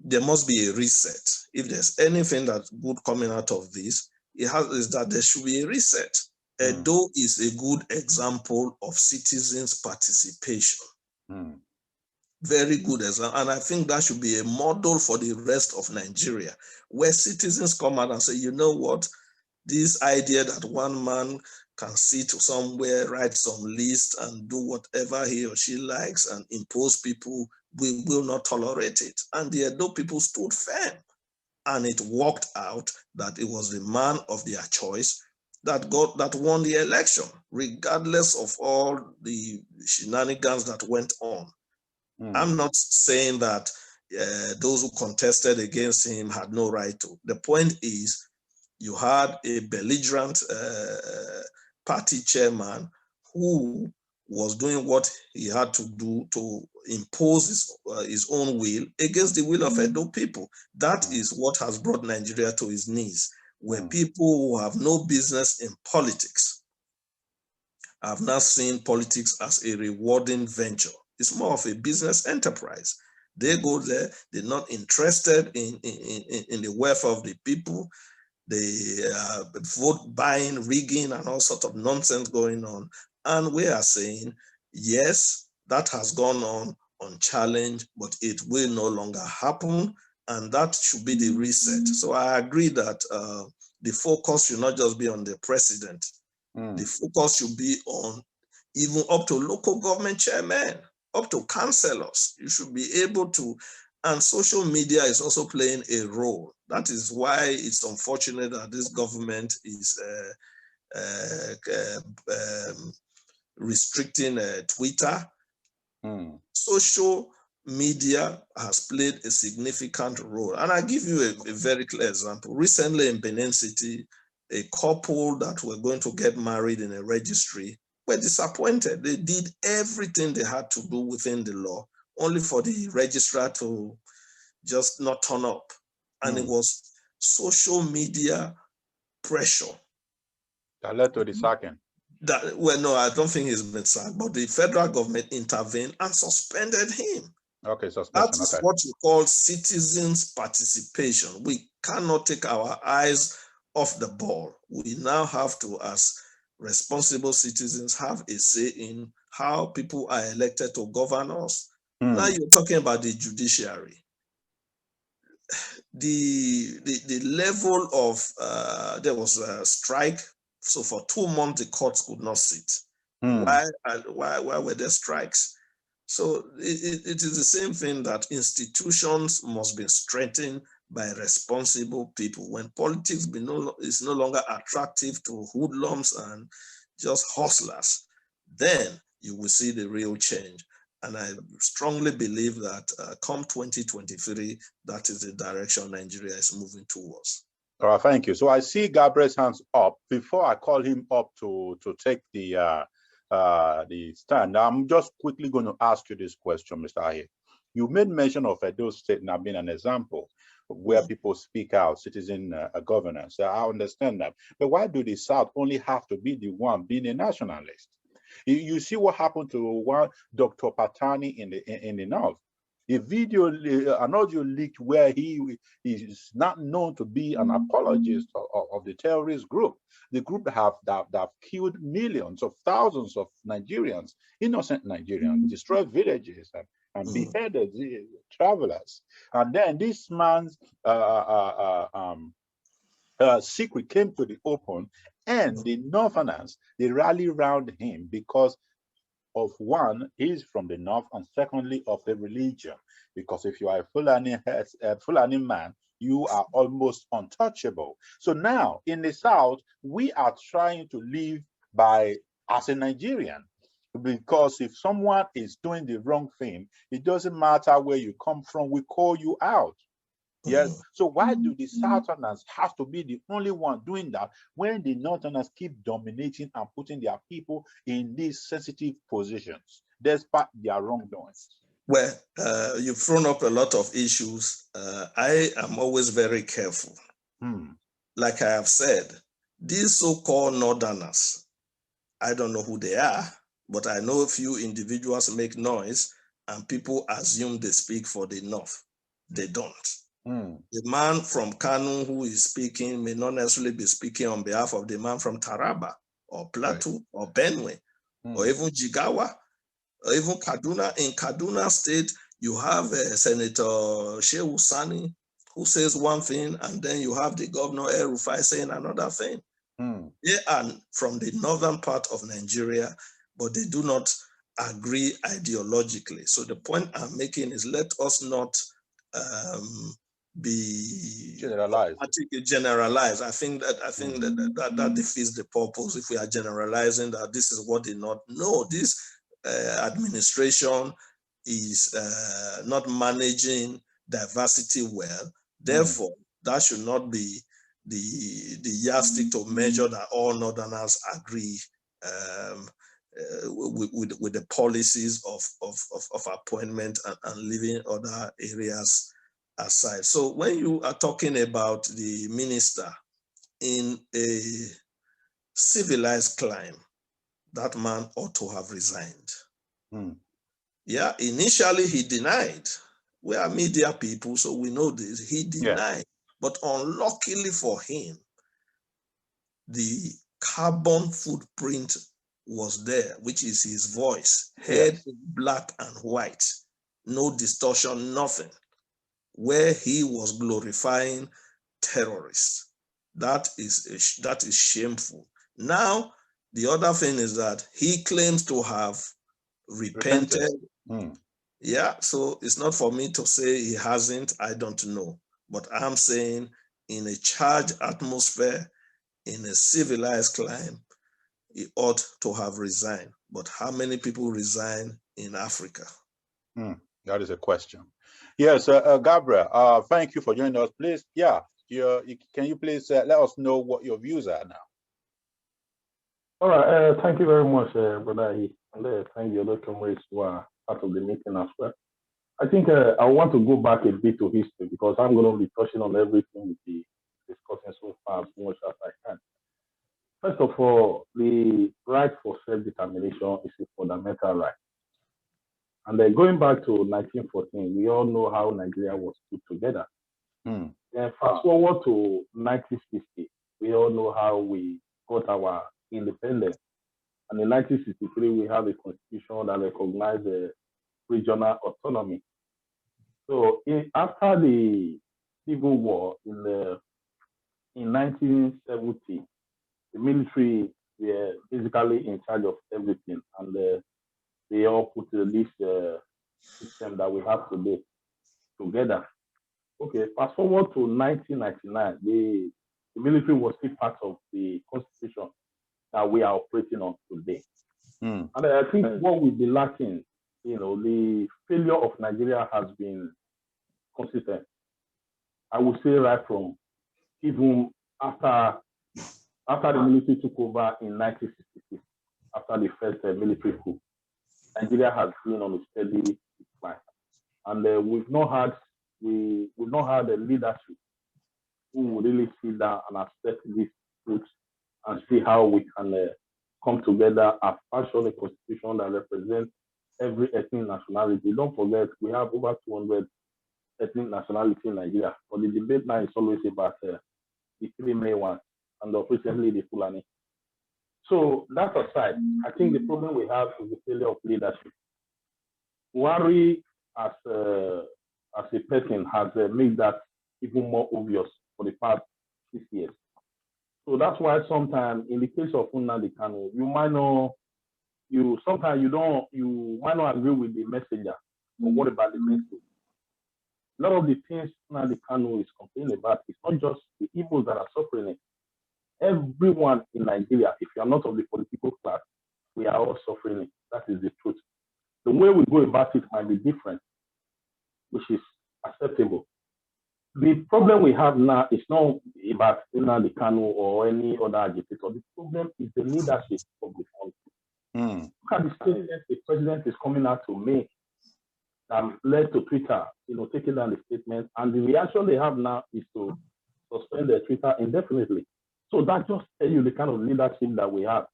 there must be a reset. If there's anything that's good coming out of this, is that there should be a reset. Edo is a good example of citizens' participation. Very good example. And I think that should be a model for the rest of Nigeria, where citizens come out and say, you know what, this idea that one man can sit somewhere, write some list and do whatever he or she likes and impose people, we will not tolerate it. And the Edo people stood firm. And it worked out that it was the man of their choice that won the election, regardless of all the shenanigans that went on. I'm not saying that those who contested against him had no right to. The point is, you had a belligerent party chairman who was doing what he had to do to impose his own will against the will of Edo people. That is what has brought Nigeria to its knees, where people who have no business in politics have now seen politics as a rewarding venture. It's more of a business enterprise. They go there, they're not interested in the welfare of the people. They vote buying, rigging, and all sorts of nonsense going on. And we are saying, yes, that has gone on unchallenged, but it will no longer happen. And that should be the reset. So I agree that the focus should not just be on the president. The focus should be on even up to local government chairmen, up to councillors. You should be able to, and social media is also playing a role. That is why it's unfortunate that this government is restricting Twitter. Social media has played a significant role. And I'll give you a very clear example. Recently in Benin City, a couple that were going to get married in a registry were disappointed. They did everything they had to do within the law, only for the registrar to just not turn up. And it was social media pressure that led to the sacking. Well, no, I don't think he's been sacked, but the federal government intervened and suspended him. Okay, suspension. That is what you call citizens' participation. We cannot take our eyes off the ball. We now have to, as responsible citizens, have a say in how people are elected to govern us. Now you're talking about the judiciary. The level of, there was a strike. So for 2 months, the courts could not sit. Why were there strikes? So it is the same thing that institutions must be strengthened by responsible people. When politics is no longer attractive to hoodlums and just hustlers, then you will see the real change. And I strongly believe that come 2023, that is the direction Nigeria is moving towards. All right, thank you. So I see Gabriel's hands up. Before I call him up to take the stand, I'm just quickly going to ask you this question, Mr. Ahe. You made mention of Edo State now being an example where people speak out, citizen governance. I understand that. But why do the South only have to be the one being a nationalist? You see what happened to one Dr. Patani in the North. A video, an audio leaked where he is not known to be an apologist of the terrorist group. The group that have killed millions of thousands of Nigerians, innocent Nigerians, destroyed villages and beheaded travelers. And then this man's secret came to the open, and the Northerners, they rally around him because of one, he's from the north, and secondly, of the religion. Because if you are a Fulani man, you are almost untouchable. So now in the South, we are trying to live as a Nigerian. Because if someone is doing the wrong thing, it doesn't matter where you come from, we call you out. Yes. So why do the Southerners have to be the only one doing that when the Northerners keep dominating and putting their people in these sensitive positions, despite their wrongdoings? Well, you've thrown up a lot of issues. I am always very careful. Like I have said, these so-called Northerners, I don't know who they are, but I know a few individuals make noise and people assume they speak for the North. They don't. The man from Kanu who is speaking may not necessarily be speaking on behalf of the man from Taraba or Plateau or Benue or even Jigawa or even Kaduna. In Kaduna State, you have Senator Shehu Sani who says one thing, and then you have the Governor El Rufai saying another thing. They are from the northern part of Nigeria, but they do not agree ideologically. So the point I'm making is, let us not be generalized. I think that defeats the purpose if we are generalizing that this is what they not know. This administration is not managing diversity well. Therefore, that should not be the yardstick to measure that all Northerners agree with the policies of appointment and leaving other areas aside. So when you are talking about the minister in a civilized clime, that man ought to have resigned. Yeah, initially he denied. We are media people, so we know this. He denied, but unluckily for him, the carbon footprint was there, which is his voice, heard in black and white, no distortion, nothing, where he was glorifying terrorists. That is shameful. Now, the other thing is that he claims to have repented. Yeah, so it's not for me to say he hasn't, I don't know. But I'm saying in a charged atmosphere, in a civilized clime, he ought to have resigned. But how many people resign in Africa? That is a question. Yes, Gabriel, thank you for joining us. Please, can you please let us know what your views are now? All right, thank you very much, Brother E. And thank you, other comrades who are part of the meeting as well. I think I want to go back a bit to history because I'm going to be touching on everything we'll be discussing so far as much as I can. First of all, the right for self-determination is a fundamental right. And then going back to 1914, we all know how Nigeria was put together. Then fast forward to 1960, we all know how we got our independence. And in 1963, we have a constitution that recognized the regional autonomy. So after the Civil War in 1970, the military were basically in charge of everything, and they all put this system that we have today together. Okay, fast forward to 1999, the military was still part of the constitution that we are operating on today. And I think what we've been lacking, the failure of Nigeria has been consistent. I would say right from even after the military took over in 1966, after the first military coup, Nigeria has been on a steady decline, and we've not had a leadership who will really sit down and accept these truths and see how we can come together and fashion a constitution that represents every ethnic nationality. Don't forget, we have over 200 ethnic nationalities in Nigeria, but the debate now is always about the three main ones, and recently the Fulani. So that aside, I think the problem we have is the failure of leadership. Buhari, as a person, has made that even more obvious for the past 6 years. So that's why sometimes, in the case of Nnamdi Kanu, you might not agree with the messenger, but what about the message? A lot of the things Nnamdi Kanu is complaining about, it's not just the Igbos that are suffering it. Everyone in Nigeria, if you are not of the political class, we are all suffering it. That is the truth. The way we go about it might be different, which is acceptable. The problem we have now is not about Nnamdi Kanu or any other agitator. The problem is the leadership of the country. Look at the statement the president is coming out to make that led to Twitter, taking down the statement, and the reaction they have now is to suspend their Twitter indefinitely. So that just tells you the kind of leadership that we have.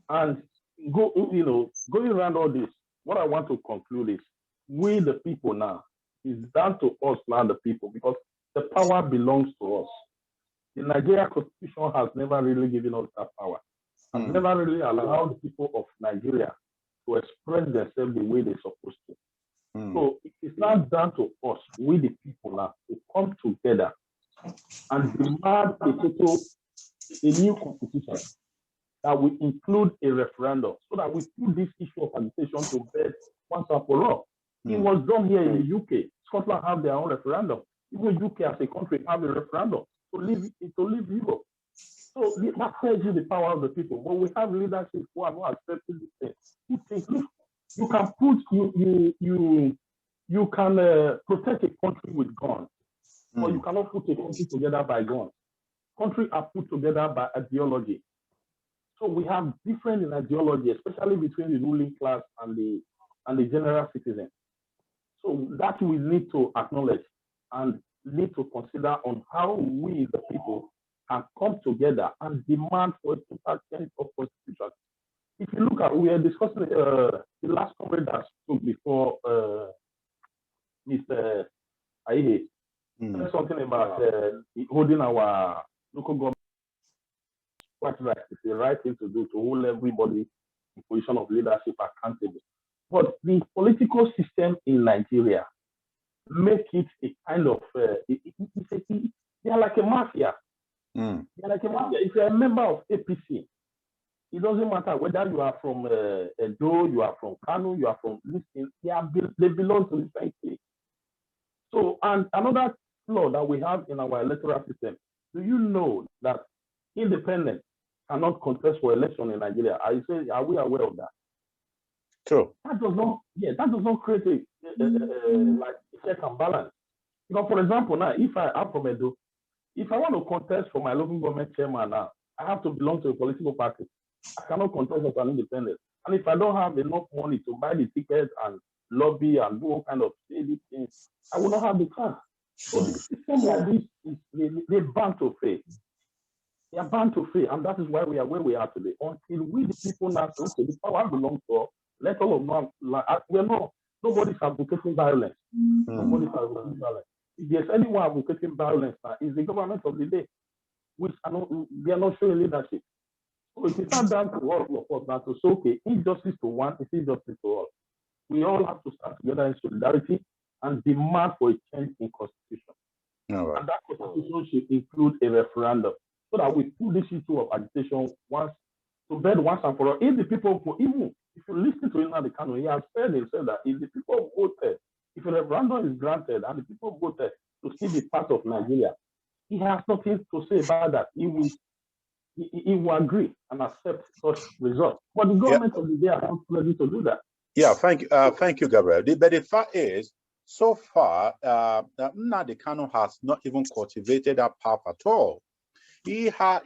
And going around all this, what I want to conclude is we the people now, it's down to us now the people, because the power belongs to us. The Nigeria Constitution has never really given us that power. Has never really allowed the people of Nigeria to express themselves the way they're supposed to. So it's now down to us, we the people now, to come together and demand a new constitution that will include a referendum, so that we put this issue of agitation to bed once and for all. It was done here in the UK. Scotland have their own referendum. Even UK as a country have a referendum to leave Europe. So that tells you the power of the people. But we have leadership who are not accepting this thing. Who think, look, You can put you can protect a country with guns, but you cannot put a country together by guns. Countries are put together by ideology. So we have different in ideology, especially between the ruling class and the general citizen. So that we need to acknowledge and need to consider on how we, the people, can come together and demand for a total change of constitution. If you look at, we are discussing the last comment that spoke before Mr. Aihe, said something about holding our local government quite right. It's the right thing to do to hold everybody in position of leadership accountable. But the political system in Nigeria make it a kind of they are like a mafia. They are like a mafia. If you're a member of APC, it doesn't matter whether you are from Edo, you are from Kanu, you are from Listing, they belong to the same thing. So, and another flaw that we have in our electoral system, do you know that independents cannot contest for election in Nigeria? Are we aware of that? True. That does not create like a check and balance. You know, for example, now if I'm from Edo, if I want to contest for my local government chairman now, I have to belong to a political party. I cannot contest as an independent. And if I don't have enough money to buy the ticket and lobby and do all kind of shady things, I will not have the chance. So the system like this, they're bound to fail. They are bound to fail, and that is why we are where we are today. Until we, the people, now say, okay, the power belongs to us. Let all of them. We're not. Nobody's advocating violence. Nobody's advocating violence. If there's anyone advocating violence, it's the government of the day, which they are not showing leadership. So it is not down to all of us now to say, okay, injustice to one is injustice to all. We all have to stand together in solidarity and demand for a change in constitution. Right. And that constitution should include a referendum, so that we put this issue of agitation once to bed once and for all. If the people, even if you listen to Nnamdi Kanu, he has said that if the people voted, if a referendum is granted and the people voted to still be part of Nigeria, he has nothing to say about that. He will agree and accept such results. But the government of the day are not ready to do that. Yeah, thank you, Gabriel. But the fact is, so far, Nnamdi Kanu has not even cultivated that path at all. He had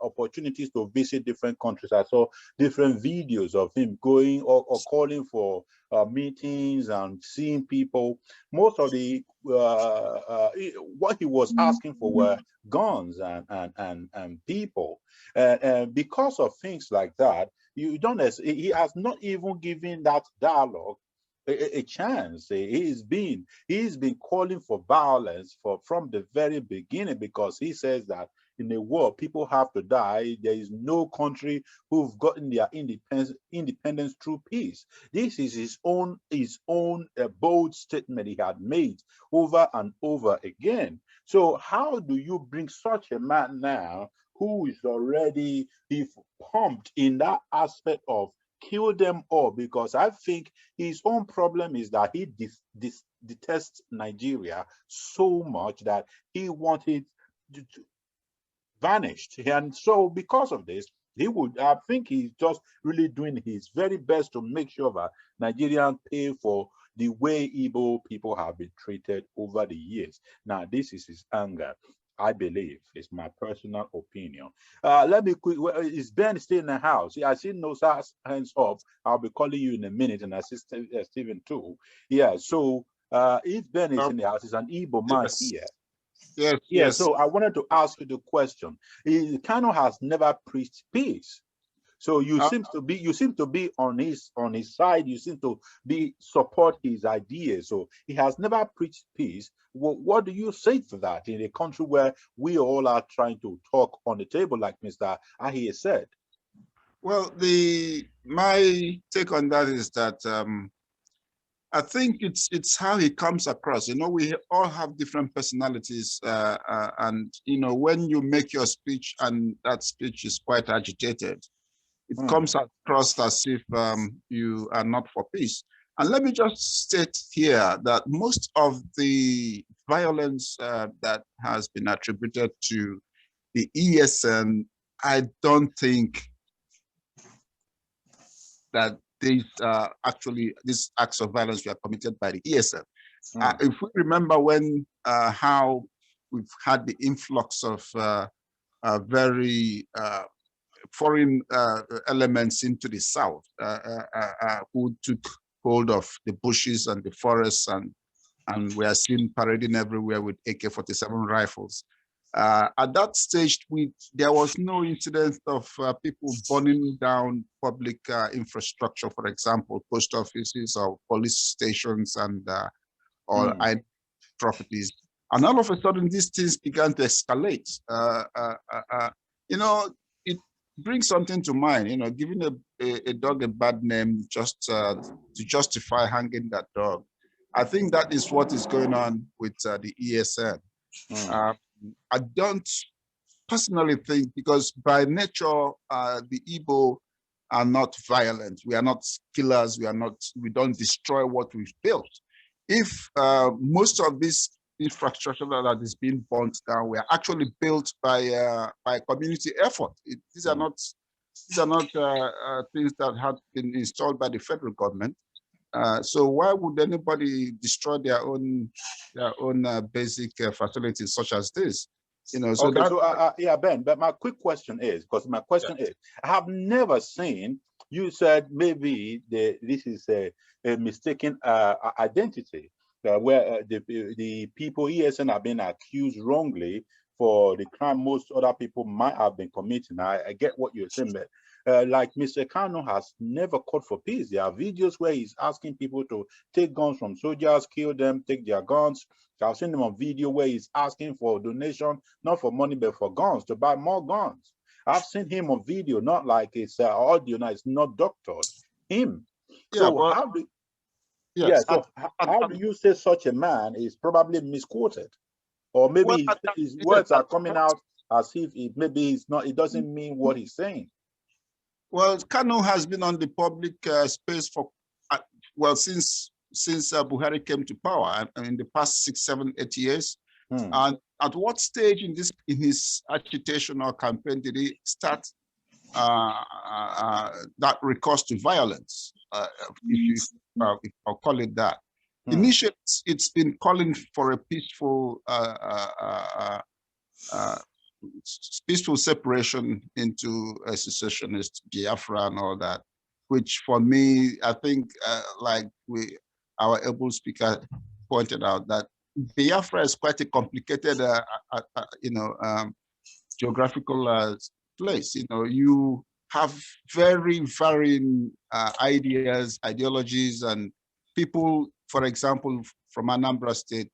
opportunities to visit different countries. I saw different videos of him going or calling for meetings and seeing people. Most of the what he was asking for were guns and people. Because of things like that, he has not even given that dialogue a chance. He's been calling for violence from the very beginning, because he says that in the war people have to die. There is no country who've gotten their independence through peace. This is his own bold statement he had made over and over again. So how do you bring such a man now who is already pumped in that aspect of kill them all? Because I think his own problem is that he detests Nigeria so much that he wanted to vanish. And so because of this, I think he's just really doing his very best to make sure that Nigerians pay for the way Igbo people have been treated over the years. Now, this is his anger. I believe it's my personal opinion. Let me quick. Is Ben still in the house? I see no hands up. I'll be calling you in a minute, and I see Stephen too. Yeah. So if Ben is in the house, it's an Igbo man here. Yes. So I wanted to ask you the question. Kanu has never preached peace. So you seem to be on his side. You seem to support his ideas. So he has never preached peace. What do you say to that in a country where we all are trying to talk on the table, like Mr. Ahie said? Well, my take on that is that I think it's how he comes across. You know, we all have different personalities, and you know, when you make your speech and that speech is quite agitated, it comes across as if you are not for peace. And let me just state here that most of the violence that has been attributed to the ESN, I don't think that these acts of violence were committed by the ESN. If we remember when how we've had the influx of very foreign elements into the South who took hold of the bushes and the forests, and we are seen parading everywhere with AK-47 rifles. At that stage, there was no incident of people burning down public infrastructure, for example, post offices or police stations and or properties. And all of a sudden, these things began to escalate. You know, it brings something to mind. You know, giving a dog a bad name just to justify hanging that dog. I think that is what is going on with the ESN. I don't personally think, because by nature, the Igbo are not violent. We are not killers. We don't destroy what we've built. If most of this infrastructure that is being burnt down were actually built by community effort, these are not things that have been installed by the federal government. So why would anybody destroy their own basic facilities such as this? You know, so okay, yeah, Ben, but my quick question is, I have never seen, you said maybe this is a mistaken identity, where the people ESN have been accused wrongly for the crime most other people might have been committing. I get what you're saying, but like Mr. Kanu has never called for peace. There are videos where he's asking people to take guns from soldiers, kill them, take their guns. I've seen him on video where he's asking for donation, not for money, but for guns, to buy more guns. I've seen him on video, not like it's audio, now it's not doctored. Him. Yeah, so well, how do yes, how do you say such a man is probably misquoted? Or maybe his words are coming out as if it doesn't mean what he's saying. Well, Kanu has been on the public space for, since Buhari came to power, in the past 6, 7, 8 years. And at what stage in his agitation or campaign did he start that recourse to violence, if I'll call it that? Initially, it's been calling for a peaceful separation into a secessionist Biafra and all that, which for me, I think, like our able speaker pointed out, that Biafra is quite a complicated, geographical place. You know, you have very varying ideas, ideologies, and people, for example, from Anambra State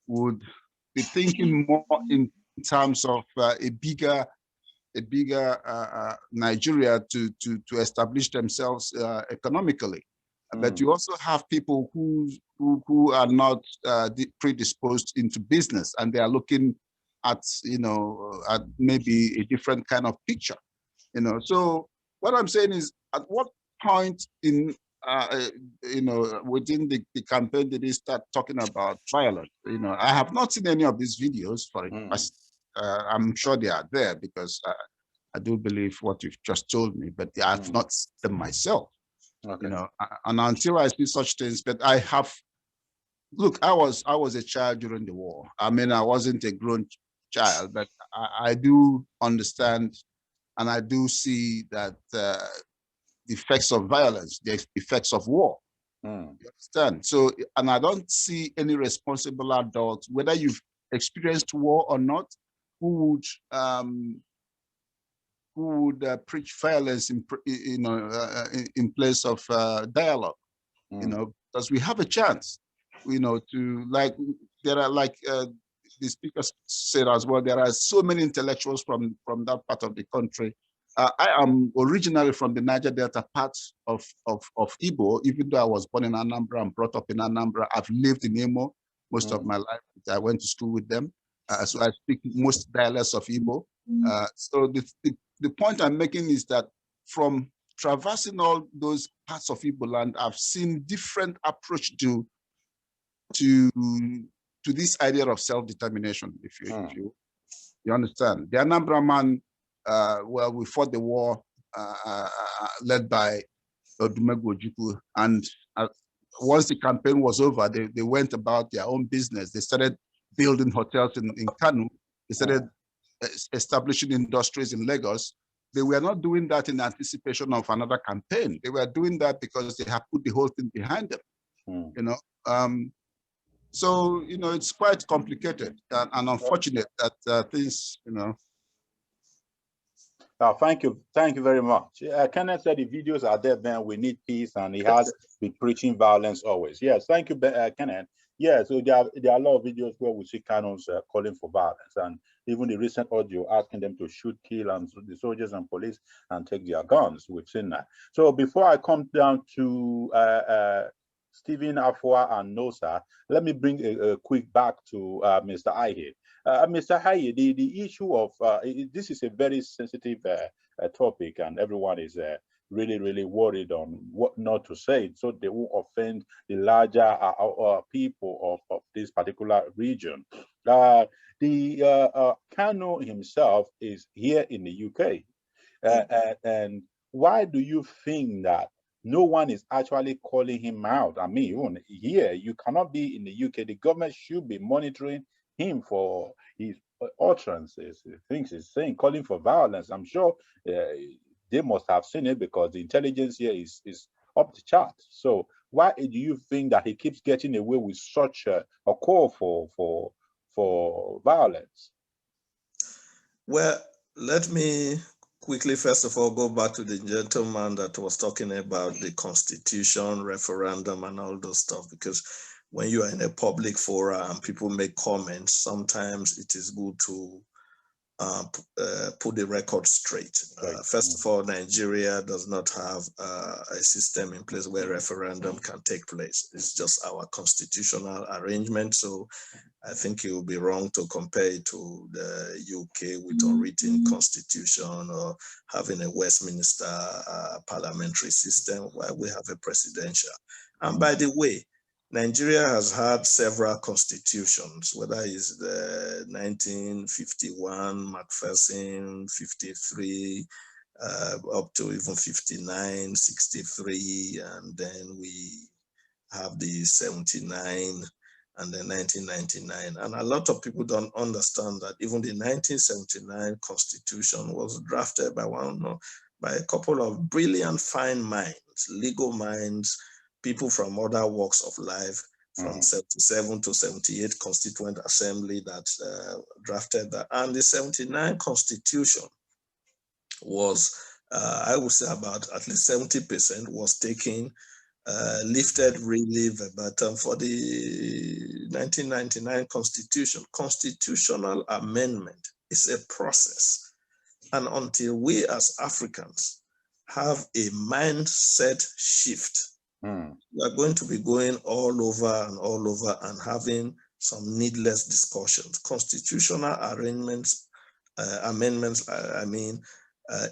would be thinking more in terms of a bigger Nigeria to establish themselves economically. But you also have people who are not predisposed into business, and they are looking at at maybe a different kind of picture. So what I'm saying is, at what point in within the campaign did he start talking about violence? I have not seen any of these videos for it. I'm sure they are there, because I do believe what you've just told me, but I have not seen them myself. Okay. And until I see such things, but I have. Look, I was a child during the war. I mean, I wasn't a grown child, but I do understand, and I do see that the effects of violence, the effects of war. You understand? So, and I don't see any responsible adult, whether you've experienced war or not, who would preach violence in place of dialogue. Because we have a chance, to, like, there are, like the speaker said as well, there are so many intellectuals from that part of the country. I am originally from the Niger Delta part of Igbo, even though I was born in Anambra and brought up in Anambra. I've lived in Imo most of my life. I went to school with them. So I speak most dialects of Igbo. So the point I'm making is that from traversing all those parts of Igbo land, I've seen different approach to this idea of self-determination, if you understand. The Anambra man, well, we fought the war led by Odumegwu, and once the campaign was over, they went about their own business. They started building hotels in Kanu. They started establishing industries in Lagos. They were not doing that in anticipation of another campaign. They were doing that because they have put the whole thing behind them. You know, so you know it's quite complicated and unfortunate that things, you know. Thank you very much. Kenneth said the videos are there, then we need peace, and he has been preaching violence always. Yes, thank you, Kenneth. Yeah, so there are a lot of videos where we see Kanus calling for violence, and even the recent audio asking them to shoot, kill, and the soldiers and police and take their guns. We've seen that. So before I come down to Stephen Afua and Nosa, let me bring a quick back to Mr. Aye. Mr. Haye, the issue of this is a very sensitive topic, and everyone is really worried on what not to say, so they won't offend the larger people of this particular region. Kanu himself is here in the UK, and why do you think that no one is actually calling him out? I mean, even here, you cannot be in the UK. The government should be monitoring him for his utterances, things he's saying, calling for violence. I'm sure they must have seen it because the intelligence here is up the chart. So why do you think that he keeps getting away with such a call for violence? Well, let me quickly, first of all, go back to the gentleman that was talking about the constitution, referendum, and all those stuff, because when you are in a public forum and people make comments, sometimes it is good to put the record straight. First of all, Nigeria does not have a system in place where referendum can take place. It's just our constitutional arrangement. So I think it would be wrong to compare it to the UK with unwritten constitution or having a Westminster parliamentary system where we have a presidential. And by the way, Nigeria has had several constitutions, whether it's the 1951, Macpherson, 53, up to even 59, 63, and then we have the 79 and then 1999. And a lot of people don't understand that even the 1979 constitution was drafted by a couple of brilliant, fine minds, legal minds, people from other walks of life, from 77 to 78 Constituent Assembly that drafted that. And the 79 Constitution was, I would say about at least 70% was taken, lifted really verbatim for the 1999 Constitution. Constitutional amendment is a process. And until we as Africans have a mindset shift, we are going to be going all over and having some needless discussions. Constitutional amendments,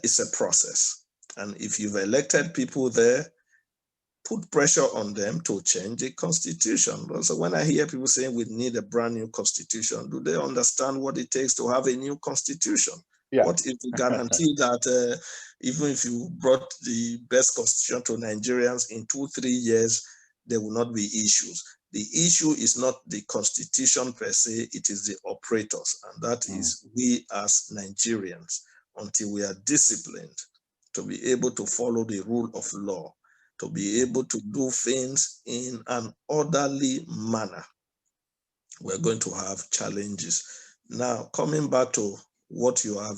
it's a process. And if you've elected people there, put pressure on them to change the constitution. So when I hear people saying we need a brand new constitution, do they understand what it takes to have a new constitution? Yeah. What is the guarantee that even if you brought the best constitution to Nigerians in 2-3 years, there will not be issues? The issue is not the constitution per se, it is the operators. And that is we as Nigerians, until we are disciplined to be able to follow the rule of law, to be able to do things in an orderly manner, we're going to have challenges. Now, coming back to what you have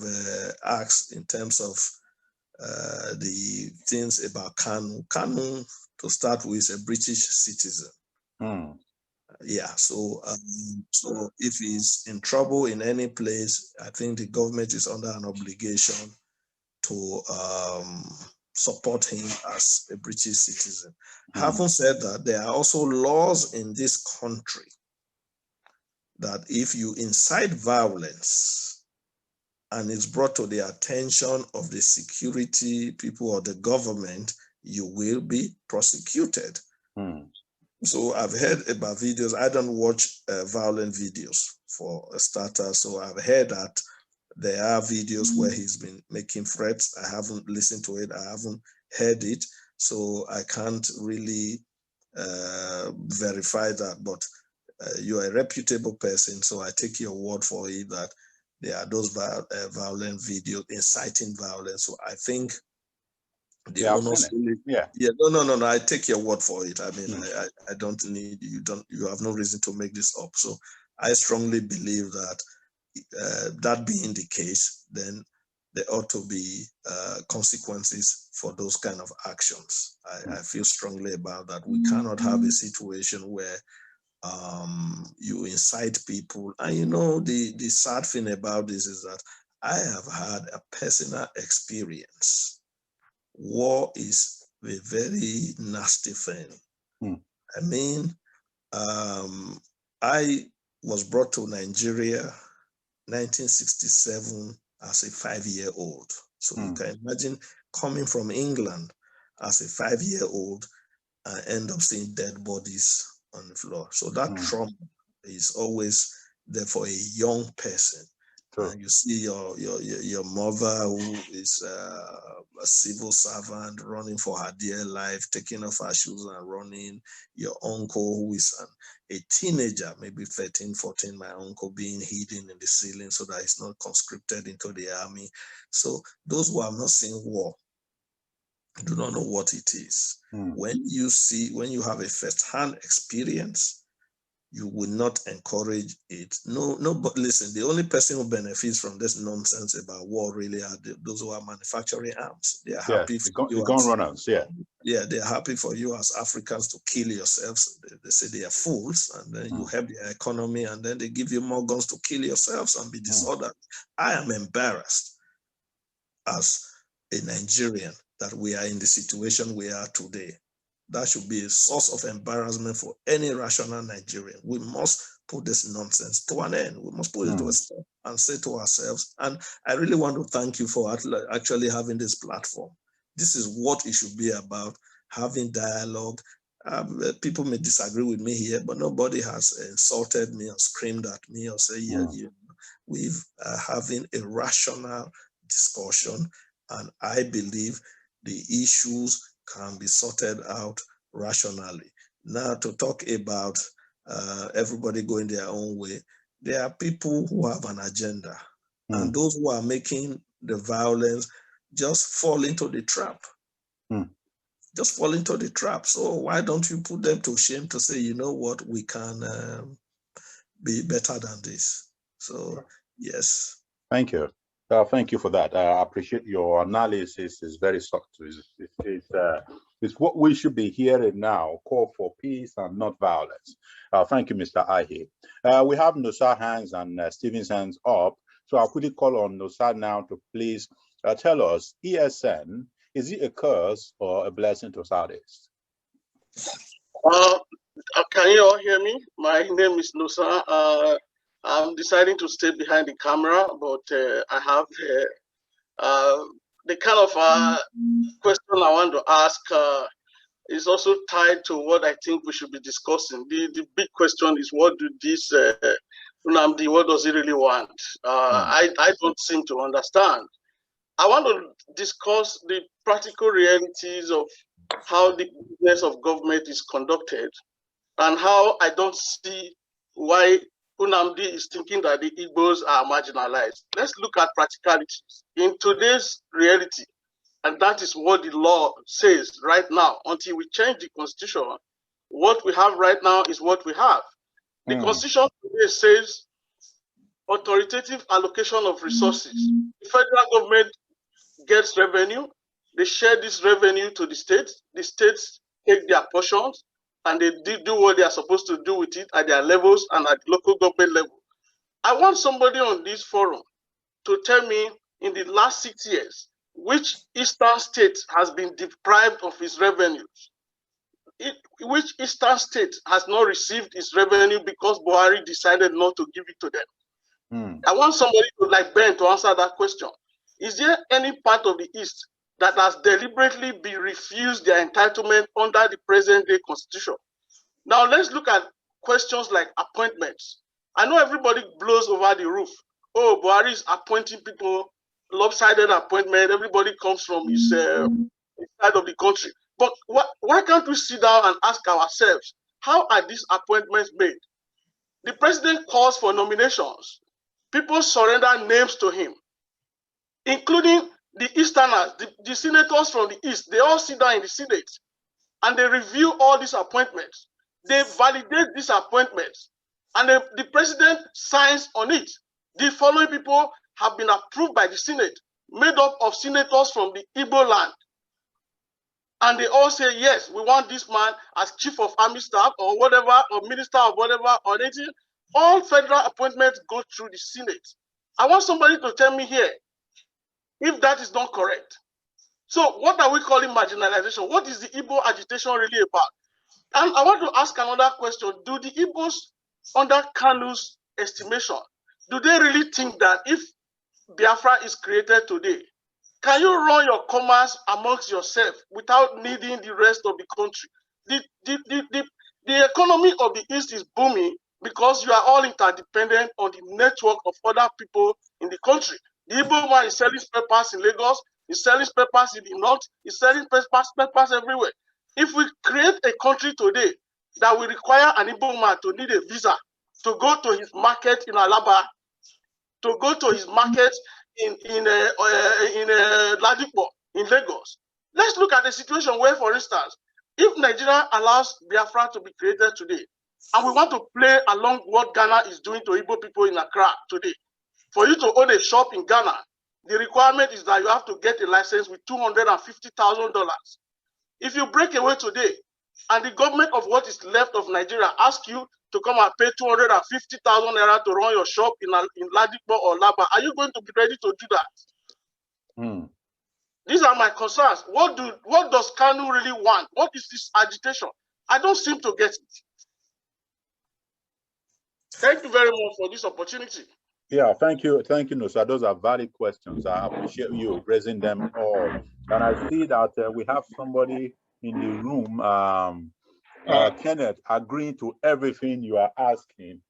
asked in terms of the things about Kanu. Kanu, to start with, is a British citizen. Yeah, so if he's in trouble in any place, I think the government is under an obligation to support him as a British citizen. Having said that, there are also laws in this country that if you incite violence and it's brought to the attention of the security people or the government, you will be prosecuted. So I've heard about videos. I don't watch violent videos for a starter. So I've heard that there are videos where he's been making threats. I haven't listened to it. I haven't heard it. so I can't really verify that, but you are a reputable person, so I take your word for it that there are those violent videos inciting violence. So I think the owners really, no, I take your word for it. I mean, I don't need, you have no reason to make this up. So I strongly believe that that being the case, then there ought to be consequences for those kind of actions. I feel strongly about that. We cannot have a situation where you incite people. And you know, the sad thing about this is that I have had a personal experience. War is a very nasty thing. I mean, I was brought to Nigeria 1967 as a 5-year-old. So you can imagine coming from England as a 5-year-old and end up seeing dead bodies on the floor. So that trauma is always there for a young person. And you see your mother, who is a civil servant, running for her dear life, taking off her shoes and running. Your uncle, who is a teenager, maybe 13, 14, my uncle, being hidden in the ceiling so that he's not conscripted into the army. So those who have not seen war do not know what it is. When you have a first-hand experience, you will not encourage it. No, but listen, the only person who benefits from this nonsense about war really are those who are manufacturing arms. They are happy for you. Gun runners, they're happy for you as Africans to kill yourselves. They say they are fools, and then you help their economy, and then they give you more guns to kill yourselves and be disordered. I am embarrassed as a Nigerian that we are in the situation we are today. That should be a source of embarrassment for any rational Nigerian. We must put this nonsense to an end. We must put it to a stop and say to ourselves, and I really want to thank you for actually having this platform. This is what it should be about, having dialogue. People may disagree with me here, but nobody has insulted me or screamed at me or say, we're having a rational discussion, and I believe the issues can be sorted out rationally. Now, to talk about everybody going their own way, there are people who have an agenda, and those who are making the violence just fall into the trap. Just fall into the trap. So why don't you put them to shame to say, you know what, we can be better than this? So, yes. Thank you. Thank you for that. I appreciate your analysis. It's very subtle. It's what we should be hearing now, call for peace and not violence. Thank you, Mr. Ahi. We have Nosa hands and Stephen's hands up. So I'll quickly call on Nosa now to please tell us, ESN, is it a curse or a blessing to Southeast? Can you all hear me? My name is Nosa. I'm deciding to stay behind the camera, but I have the kind of question I want to ask is also tied to what I think we should be discussing. The big question is, what do this Nnamdi, what does he really want? I don't seem to understand. I want to discuss the practical realities of how the business of government is conducted and how I don't see why Nnamdi is thinking that the Igbos are marginalized. Let's look at practicalities. In today's reality, and that is what the law says right now, until we change the constitution, what we have right now is what we have. The constitution today says authoritative allocation of resources. The federal government gets revenue, they share this revenue to the states take their portions, and they do what they are supposed to do with it at their levels and at local government level. I want somebody on this forum to tell me, in the last 6 years, which eastern state has been deprived of its revenues? Which eastern state has not received its revenue because Buhari decided not to give it to them? I want somebody like Ben to answer that question. Is there any part of the East that has deliberately been refused their entitlement under the present day constitution? Now let's look at questions like appointments. I know everybody blows over the roof. Oh, Buhari is appointing people, lopsided appointment. Everybody comes from his side of the country. But why can't we sit down and ask ourselves, how are these appointments made? The president calls for nominations. People surrender names to him, including the Easterners, the senators from the East. They all sit down in the Senate and they review all these appointments. They validate these appointments and the president signs on it. The following people have been approved by the Senate, made up of senators from the Igbo land. And they all say, yes, we want this man as chief of army staff or whatever, or minister of whatever, or anything. All federal appointments go through the Senate. I want somebody to tell me here if that is not correct. So what are we calling marginalization? What is the Igbo agitation really about? And I want to ask another question. Do the Igbos, under Kanu's estimation, do they really think that if Biafra is created today, can you run your commerce amongst yourself without needing the rest of the country? The economy of the East is booming because you are all interdependent on the network of other people in the country. The Igbo man is selling papers in Lagos, he's selling papers in the North, he's selling papers everywhere. If we create a country today that will require an Igbo man to need a visa to go to his market in Alaba, to go to his market in Ladipo, in Lagos. Let's look at the situation where, for instance, if Nigeria allows Biafra to be created today, and we want to play along what Ghana is doing to Igbo people in Accra today, for you to own a shop in Ghana, the requirement is that you have to get a license with $250,000. If you break away today, and the government of what is left of Nigeria asks you to come and pay 250,000 naira to run your shop in Ladipo or Laba, are you going to be ready to do that? These are my concerns. What does Kanu really want? What is this agitation? I don't seem to get it. Thank you very much for this opportunity. Yeah, thank you, Nusa. Those are valid questions. I appreciate you raising them all. And I see that we have somebody in the room, Kenneth, agreeing to everything you are asking.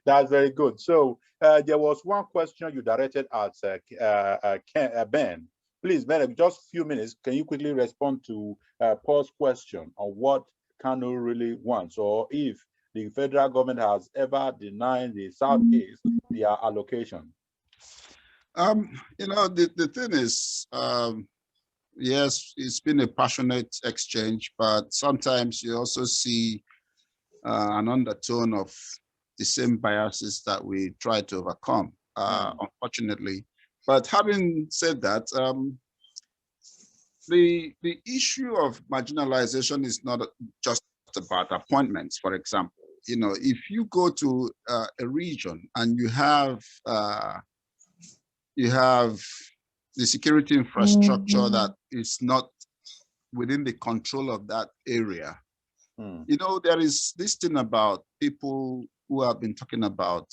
That's very good. So there was one question you directed at Ben. Please, Ben, just a few minutes. Can you quickly respond to Paul's question on what Kanu really wants, or if the federal government has ever denied the Southeast their allocation? You know, the thing is, yes, it's been a passionate exchange, but sometimes you also see an undertone of the same biases that we try to overcome, unfortunately. But having said that, the issue of marginalization is not just about appointments, for example. You know, if you go to a region and you have the security infrastructure that is not within the control of that area, you know, there is this thing about people who have been talking about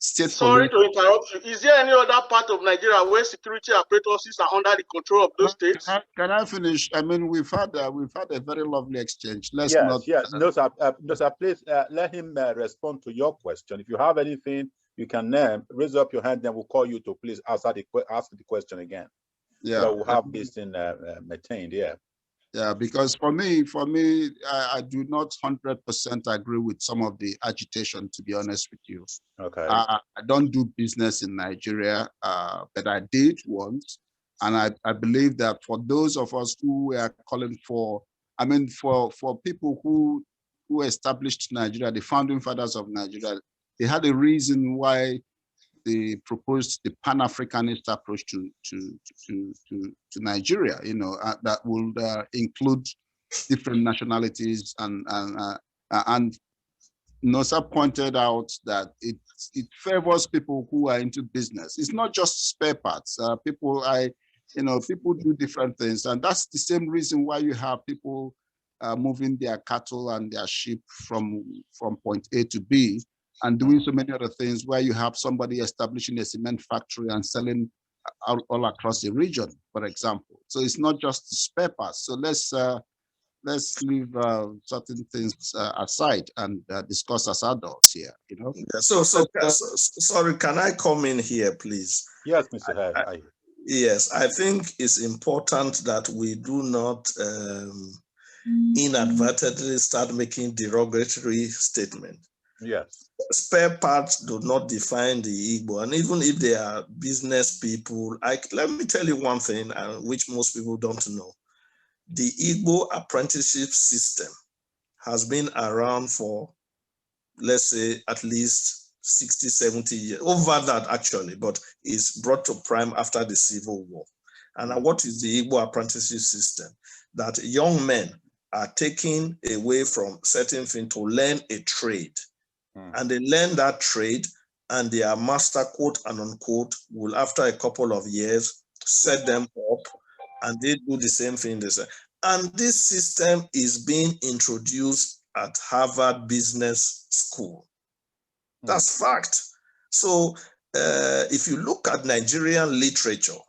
state. Sorry to interrupt you. Is there any other part of Nigeria where security apparatus are under the control of those states? Can I finish? I mean, we've had a very lovely exchange. Let's not. Yes. No, sir, please let him respond to your question. If you have anything, you can raise up your hand. Then we'll call you to please ask the question again. Yeah, so we'll have this thing maintained. Yeah. Yeah, because for me, I do not 100% agree with some of the agitation, to be honest with you. Okay. I don't do business in Nigeria, but I did once. And I believe that for those of us who are calling for, I mean, for people who established Nigeria, the founding fathers of Nigeria, they had a reason why they proposed the Pan-Africanist approach to Nigeria, you know, that will include different nationalities, and Nosa pointed out that it favors people who are into business. It's not just spare parts. People do different things, and that's the same reason why you have people moving their cattle and their sheep from point A to B, and doing so many other things, where you have somebody establishing a cement factory and selling all across the region, for example. So it's not just spare parts. So let's leave certain things aside and discuss as adults here, you know. So sorry, can I come in here, please? Yes, Mr. Hay. Yes, I think it's important that we do not inadvertently start making derogatory statements. Yes. Spare parts do not define the Igbo, and even if they are business people, let me tell you one thing, which most people don't know. The Igbo apprenticeship system has been around for, let's say, at least 60, 70 years, over that actually, but it's brought to prime after the Civil War. And what is the Igbo apprenticeship system? That young men are taken away from certain things to learn a trade. And they learn that trade, and their master, quote and unquote, will after a couple of years set them up, and they do the same thing. And this system is being introduced at Harvard Business School. That's fact. So if you look at Nigerian literature,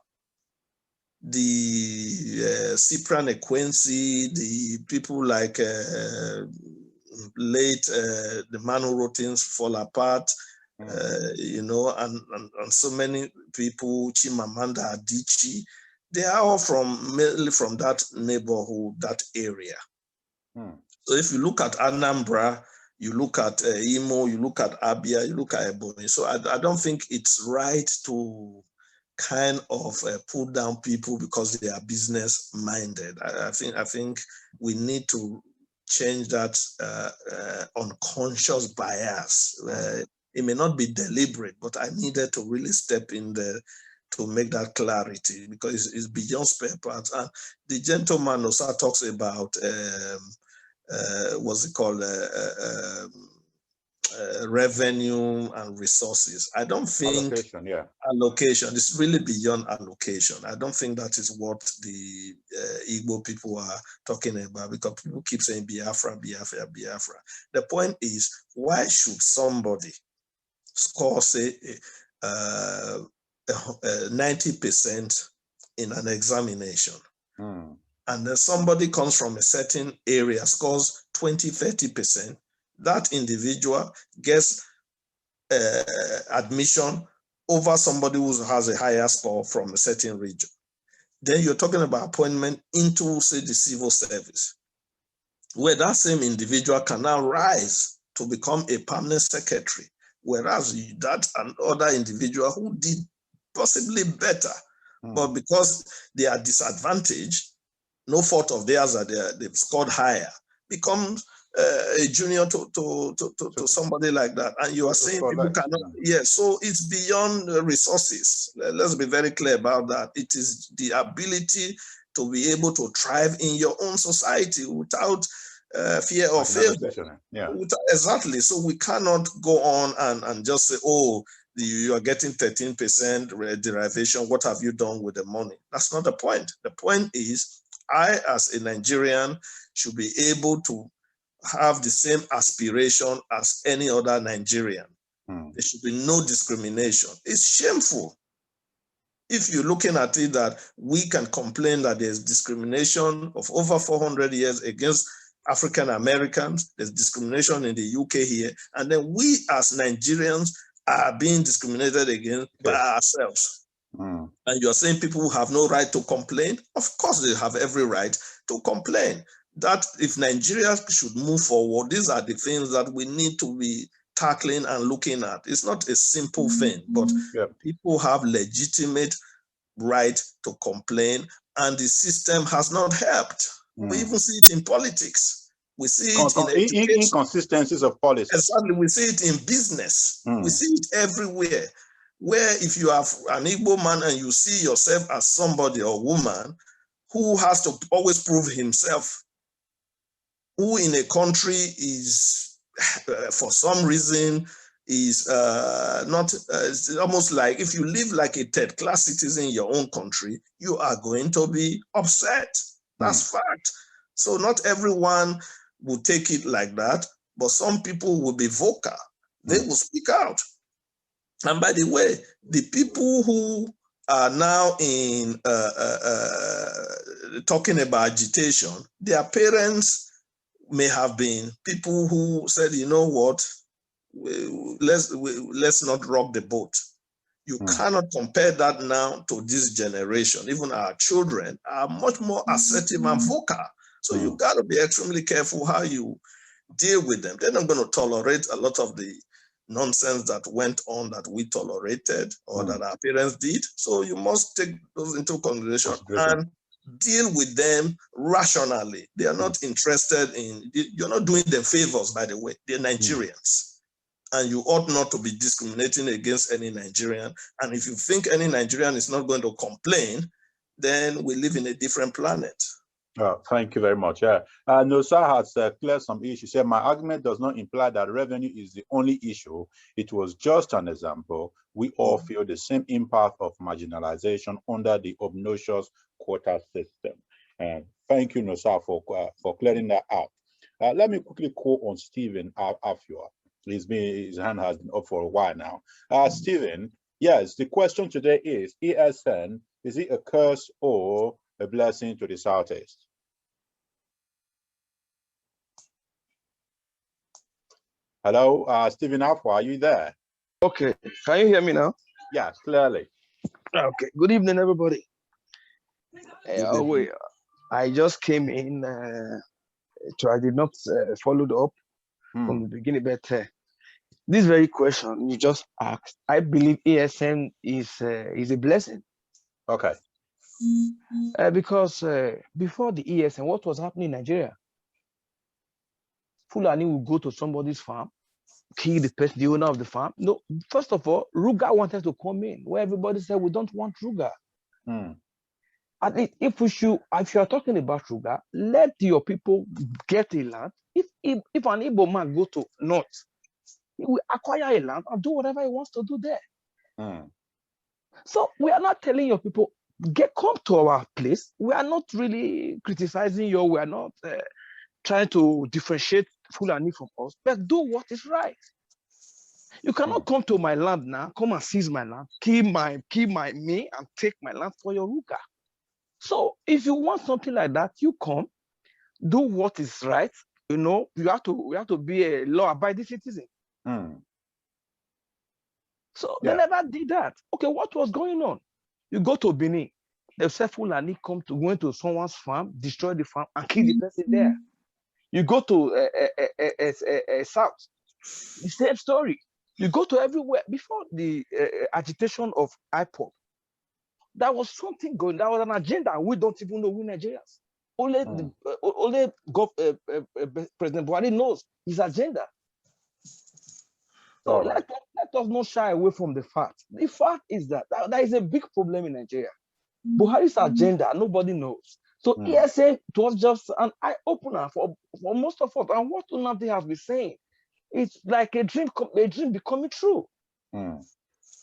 the Cyprian Ekwensi, the people like the man who wrote things Fall Apart, you know, and so many people, Chimamanda Adichie, they are all mainly from that neighborhood, that area. So if you look at Anambra, you look at Imo, you look at Abia, you look at Ebonyi. So I don't think it's right to kind of put down people because they are business minded. I think we need to change that unconscious bias. It may not be deliberate, but I needed to really step in there to make that clarity, because it's beyond spare parts. And the gentleman also talks about what's it called, revenue and resources. I don't think allocation is really beyond allocation. I don't think that is what the Igbo people are talking about, because people keep saying Biafra, Biafra, Biafra. The point is, why should somebody score, say, 90% in an examination, and then somebody comes from a certain area, scores 20, 30%, that individual gets admission over somebody who has a higher score from a certain region. Then you're talking about appointment into, say, the civil service, where that same individual can now rise to become a permanent secretary, whereas that another individual who did possibly better, but because they are disadvantaged, no fault of theirs that they've scored higher, becomes a junior to somebody like that. And you are saying people cannot, so it's beyond resources. Let's be very clear about that. It is the ability to be able to thrive in your own society without fear or failure. Exactly. So we cannot go on and just say, oh, you are getting 13% derivation. What have you done with the money? That's not the point. The point is, I, as a Nigerian, should be able to have the same aspiration as any other Nigerian. There should be no discrimination. It's shameful if you're looking at it that we can complain that there's discrimination of over 400 years against African Americans, there's discrimination in the UK here, and then we as Nigerians are being discriminated against by ourselves. And you're saying people who have no right to complain? Of course they have every right to complain. That if Nigeria should move forward, these are the things that we need to be tackling and looking at. It's not a simple thing, but people have legitimate right to complain, and the system has not helped. We even see it in politics. We see it in education. Inconsistencies of policy. Exactly. We see it in business. We see it everywhere. Where if you have an Igbo man and you see yourself as somebody or woman who has to always prove himself, who in a country is, for some reason, is not, it's almost like if you live like a third-class citizen in your own country, you are going to be upset. That's fact. So not everyone will take it like that, but some people will be vocal. They will speak out. And by the way, the people who are now in talking about agitation, their parents may have been people who said, you know what, let's not rock the boat. You cannot compare that now to this generation. Even our children are much more assertive and vocal. So you got to be extremely careful how you deal with them. They're not going to tolerate a lot of the nonsense that went on that we tolerated or that our parents did. So you must take those into consideration and deal with them rationally. They are not interested in, you're not doing them favors, by the way. They're Nigerians. And you ought not to be discriminating against any Nigerian. And if you think any Nigerian is not going to complain, then we live in a different planet. Thank you very much. Nosa has cleared some issues. He said, my argument does not imply that revenue is the only issue. It was just an example. We all feel the same impact of marginalization under the obnoxious quota system. And thank you, Nosa, for clearing that out. Let me quickly call on Stephen Afua. His hand has been up for a while now. Stephen, yes, the question today is, ESN, is it a curse or a blessing to the Southeast? Hello, Stephen Afua, are you there? Okay, can you hear me now? Yes, clearly. Okay, good evening, everybody. I just came in, so I did not follow up from the beginning, but this very question you just asked, I believe ESN is a blessing. Okay. Because before the ESN, what was happening in Nigeria? Fulani will go to somebody's farm, kill the person, the owner of the farm. No, first of all, Ruga wanted to come in, where everybody said we don't want Ruga. At least if you are talking about Ruga, let your people get a land. If an Igbo man go to north, he will acquire a land and do whatever he wants to do there. So we are not telling your people, come to our place. We are not really criticizing you. We are not trying to differentiate Fulani from us, but do what is right. You cannot come to my land now, come and seize my land, kill me and take my land for your Ruga. So if you want something like that, you come, do what is right. You know, we have to be a law-abiding citizen. So they never did that. Okay, what was going on? You go to Benin, the Fulani go into someone's farm, destroy the farm, and kill the person there. You go to South, the same story. You go to everywhere. Before the agitation of IPOB, there was something going. There was an agenda. We don't even know we Nigerians. Only President Buhari knows his agenda. So let us not shy away from the fact. The fact is that there is a big problem in Nigeria. Buhari's agenda, nobody knows. So ESN, it was just an eye-opener for most of us. And what Nnamdi has been saying, it's like a dream becoming true. Not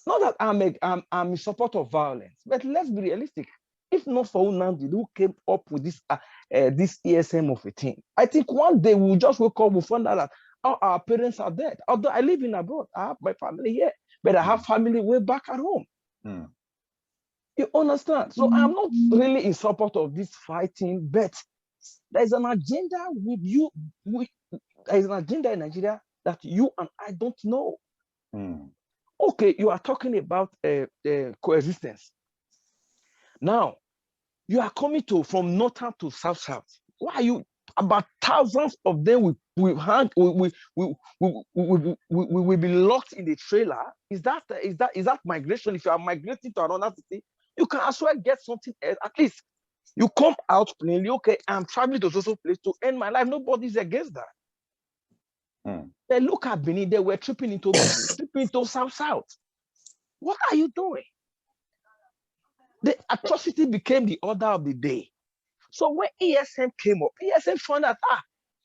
that I'm in support of violence, but let's be realistic. If not for Nnamdi, who came up with this ESM of a thing, I think one day we'll just wake up, we'll find out that our parents are dead. Although I live in abroad, I have my family here, but I have family way back at home. You understand? So I'm not really in support of this fighting, but there's an agenda with you. There's an agenda in Nigeria that you and I don't know. Okay, you are talking about coexistence. Now, you are coming from northern to south. Why are you? About thousands of them will be locked in the trailer. Is that migration? If you are migrating to another city, you can as well get something else. At least you come out plainly. Okay, I'm traveling to social place to end my life. Nobody's against that. They look at Benin. They were tripping into Benin, tripping into south. What are you doing? The atrocity became the order of the day. So when ESN came up, ESN found out,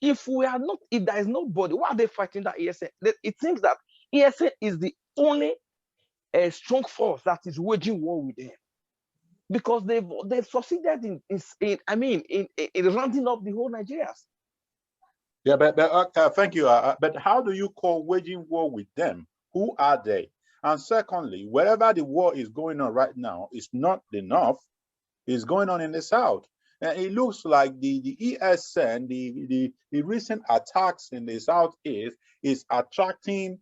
if there is nobody, why are they fighting that ESN? It seems that ESN is the only strong force that is waging war with them, because they've succeeded in rounding up the whole Nigerians. Yeah, but thank you. But how do you call waging war with them? Who are they? And secondly, wherever the war is going on right now, it's not the north, it's going on in the south. And it looks like the ESN, the recent attacks in the southeast is attracting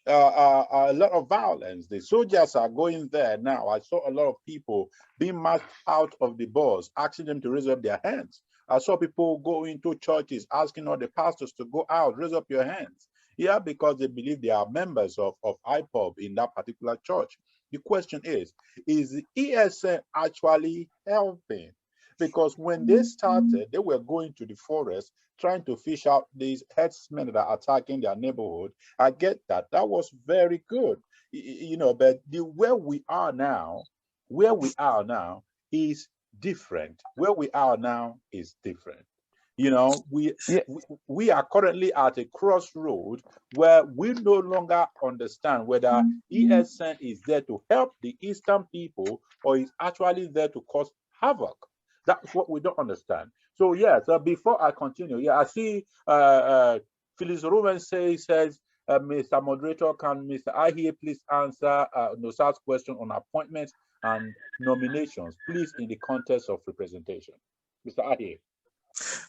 a lot of violence. The soldiers are going there now. I saw a lot of people being marched out of the bus, asking them to raise up their hands. I saw people go into churches asking all the pastors to go out, raise up your hands. Yeah, because they believe they are members of IPOB in that particular church. The question is the ESN actually helping? Because when they started, they were going to the forest trying to fish out these herdsmen that are attacking their neighborhood. I get that. That was very good. You know, but where we are now is different. Where we are now is different. You know, we are currently at a crossroad where we no longer understand whether ESN is there to help the Eastern people or is actually there to cause havoc. That's what we don't understand. So yeah, so before I continue, yeah, I see Phyllis Ruben says, Mr. Moderator, can Mr. Ahie please answer Nosat's question on appointments and nominations, please in the context of representation. Mr. Ahie.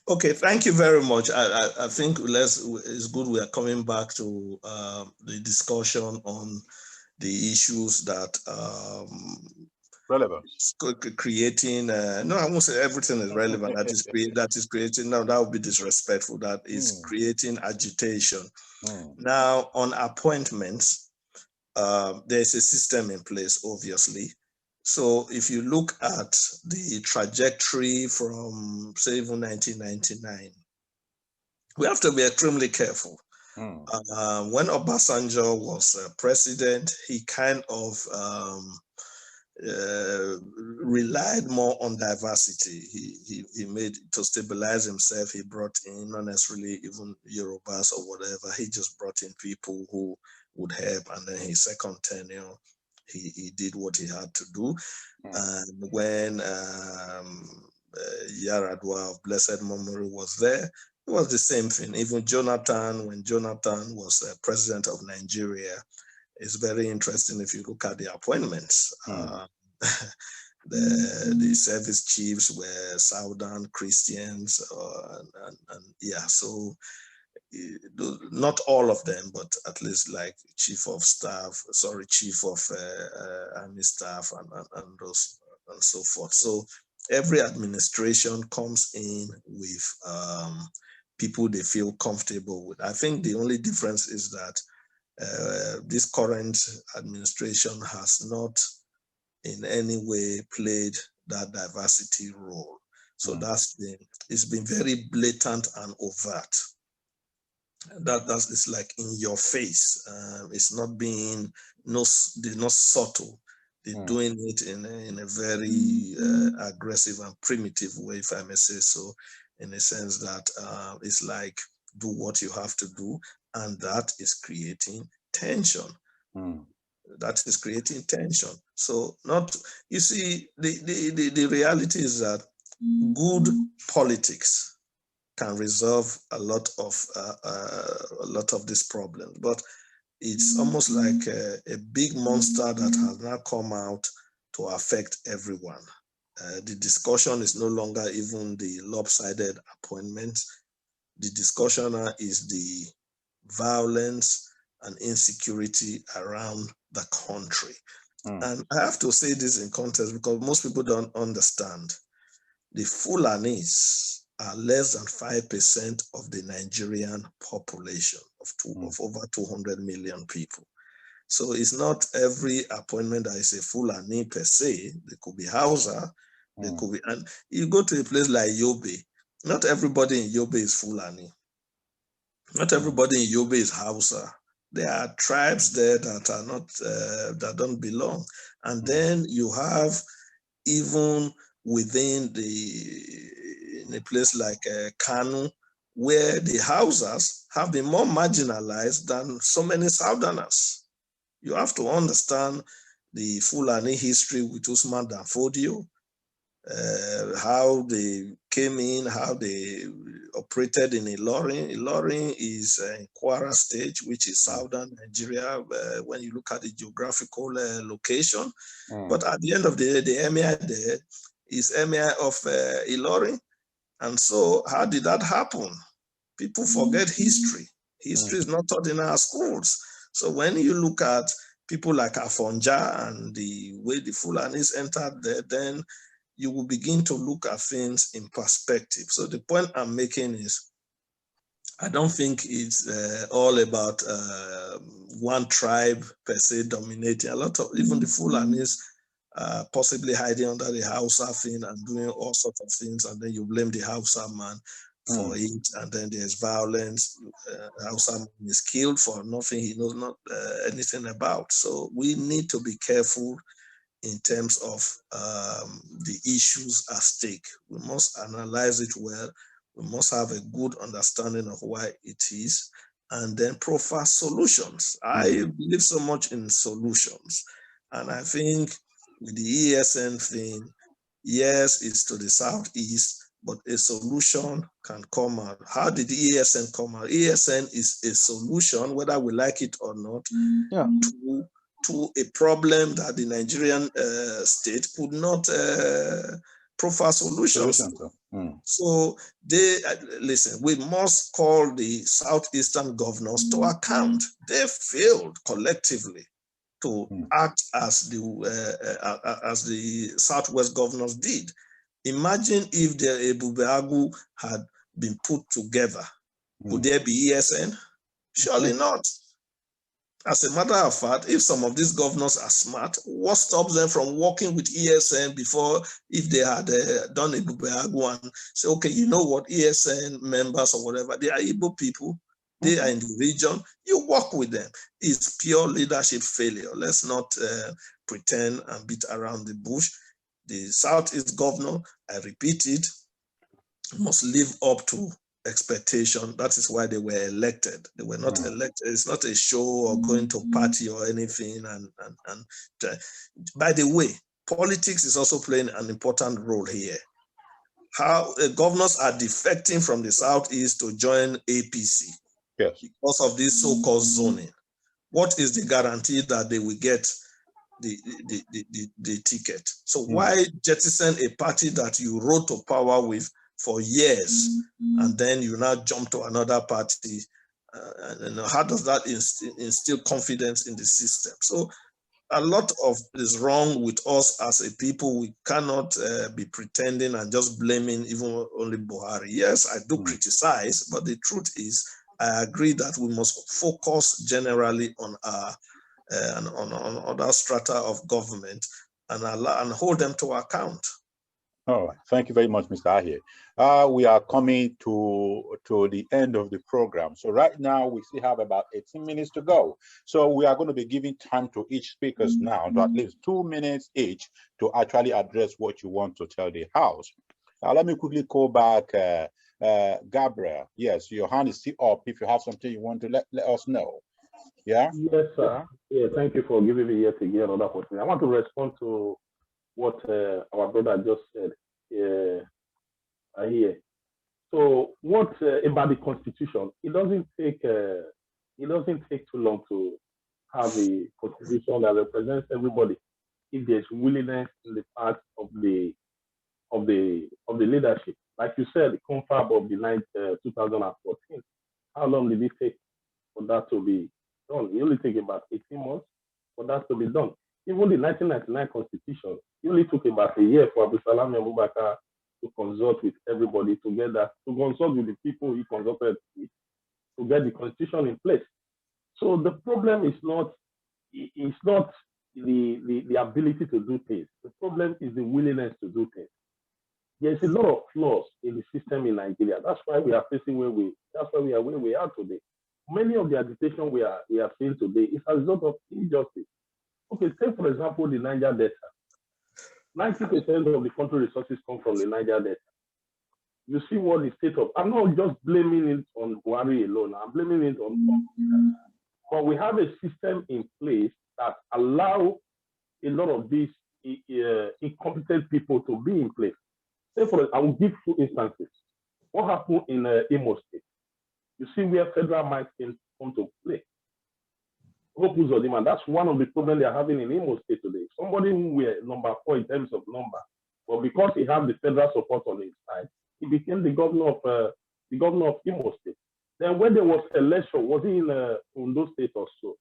Okay, thank you very much. I think it's good we are coming back to the discussion on the issues that relevant creating no, I won't say everything is relevant that is creating. No, that would be disrespectful. That is creating agitation. Now on appointments, there's a system in place, obviously. So if you look at the trajectory from say even 1999, we have to be extremely careful. When Obasanjo was president, he kind of relied more on diversity. He made to stabilize himself. He brought in not necessarily even Yorubas or whatever. He just brought in people who would help. And then his second tenure, he did what he had to do. And when Yaradua of blessed memory was there, it was the same thing. Even Jonathan, when Jonathan was president of Nigeria, it's very interesting if you look at the appointments. The service chiefs were Southern Christians, and yeah, so not all of them, but at least like chief of army staff and those and so forth. So every administration comes in with people they feel comfortable with. I think the only difference is that this current administration has not in any way played that diversity role. So it's been very blatant and overt. It's like in your face. It's not being they're not subtle. They're doing it in a very aggressive and primitive way, if I may say so, in a sense that it's like do what you have to do, and that is creating tension. That is creating tension. So you see, the reality is that good politics can resolve a lot of these problems, but it's almost like a big monster that has now come out to affect everyone. The discussion is no longer even the lopsided appointments. The discussion is the violence and insecurity around the country. And I have to say this in context because most people don't understand. The Fulanis are less than 5% of the Nigerian population of over 200 million people. So it's not every appointment that is a Fulani per se. They could be Hausa, they could be, and you go to a place like Yobe, not everybody in Yobe is Fulani. Not everybody in Yobe is Hausa. There are tribes there that are not, that don't belong. And then you have even within in a place like Kanu, where the Hausas have been more marginalized than so many Southerners. You have to understand the Fulani history with Usman Dan Fodio, how they came in, how they operated in Ilorin. Ilorin is in Kwara State, which is southern Nigeria, when you look at the geographical location. But at the end of the day, the emir there is emir of Ilorin. And so how did that happen? People forget history. History is not taught in our schools. So when you look at people like Afonja and the way the Fulanis entered there, then you will begin to look at things in perspective. So the point I'm making is, I don't think it's all about one tribe per se dominating. A lot of, even the Fulanis possibly hiding under the Hausa thing and doing all sorts of things, and then you blame the Hausa man for it, and then there's violence. Hausa man is killed for nothing he knows not anything about. So we need to be careful in terms of the issues at stake. We must analyze it well. We must have a good understanding of why it is, and then profile solutions. I believe so much in solutions. And I think with the ESN thing, yes, it's to the southeast, but a solution can come out. How did the ESN come out? ESN is a solution, whether we like it or not, to a problem that the Nigerian state could not profile solutions. So they, listen, we must call the southeastern governors to account. They failed collectively to act as the Southwest governors did. Imagine if the Ebubeagu had been put together. Would there be ESN? Surely not. As a matter of fact, if some of these governors are smart, what stops them from working with ESN before, if they had done Ebubeagu and say, okay, you know what, ESN members or whatever, they are Igbo people, they are in the region, you work with them. It's pure leadership failure. Let's not pretend and beat around the bush. The Southeast governor, I repeat it, must live up to expectation. That is why they were elected. They were not elected. It's not a show or going to party or anything. And by the way, politics is also playing an important role here. How governors are defecting from the Southeast to join APC because of this so-called zoning. What is the guarantee that they will get the ticket? So why jettison a party that you rode to power with for years, and then you now jump to another party? And how does that instill confidence in the system? So a lot of is wrong with us as a people. We cannot be pretending and just blaming even only Buhari. Yes, I do criticize, but the truth is, I agree that we must focus generally on our on other strata of government and hold them to account. All right. Thank you very much, Mr. Ahie. We are coming to the end of the program. So right now we still have about 18 minutes to go. So we are going to be giving time to each speakers now to at least 2 minutes each to actually address what you want to tell the House. Now let me quickly call back Gabriel. Yes, your hand is still up. If you have something you want to let us know. Yeah? Yes, sir. Yeah, thank you for giving me yet again another opportunity. I want to respond to what our brother just said here. So what about the Constitution? It doesn't take too long to have a Constitution that represents everybody if there's willingness in the part of the leadership. Like you said, the confab of the 2014. How long did it take for that to be done? It only took about 18 months for that to be done. Even the 1999 Constitution, it only took about a year for Abu Salam Abubakar to consult with everybody together, to consult with the people he consulted with, to get the Constitution in place. So the problem is not the ability to do things. The problem is the willingness to do things. There's a lot of flaws in the system in Nigeria. That's why we are facing where we are today. Many of the agitation we are seeing today is a result of injustice. Okay, take for example the Niger Delta. 90% of the country resources come from the Niger Delta. You see what the state of, I'm not just blaming it on Buhari alone, I'm blaming it on, but we have a system in place that allow a lot of these incompetent people to be in place. Say for, I will give 2 instances. What happened in Imo State? You see where federal might come to play. That's one of the problems they are having in Imo State today. Somebody who were number 4 in terms of number, but because he had the federal support on his side, he became the governor of Imo State. Then when there was election, was he in Ondo State or so?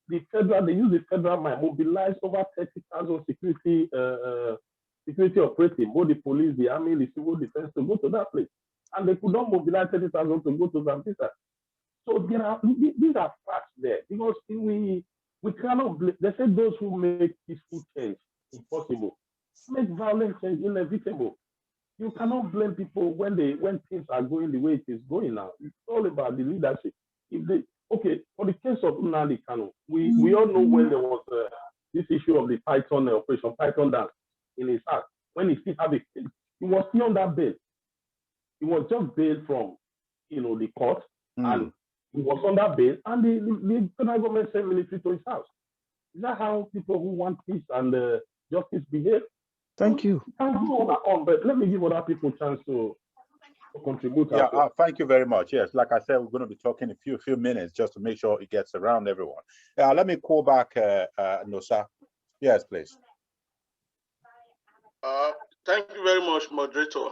they use the federal mind, mobilize over 30,000 security operative, both the police, the army, the civil defense, to go to that place. And they could not mobilize 30,000 to go to Zambia. So these are facts there, because we cannot, they say those who make peaceful change impossible, make violent change inevitable. You cannot blame people when things are going the way it is going now. It's all about the leadership. Okay, for the case of Nnamdi Kanu, we all know when there was this issue of the Python operation, Python dance in his heart, when he still had a case, he was still on that bail. He was just bailed from, the court, and he was on that bail, and the federal government sent military to his house. Is that how people who want peace and justice behave? Thank you. But let me give other people a chance to contribute. Yeah, thank you very much. Yes, like I said, we're going to be talking a few minutes just to make sure it gets around everyone. Let me call back Nosa. Yes, please. Thank you very much, moderator.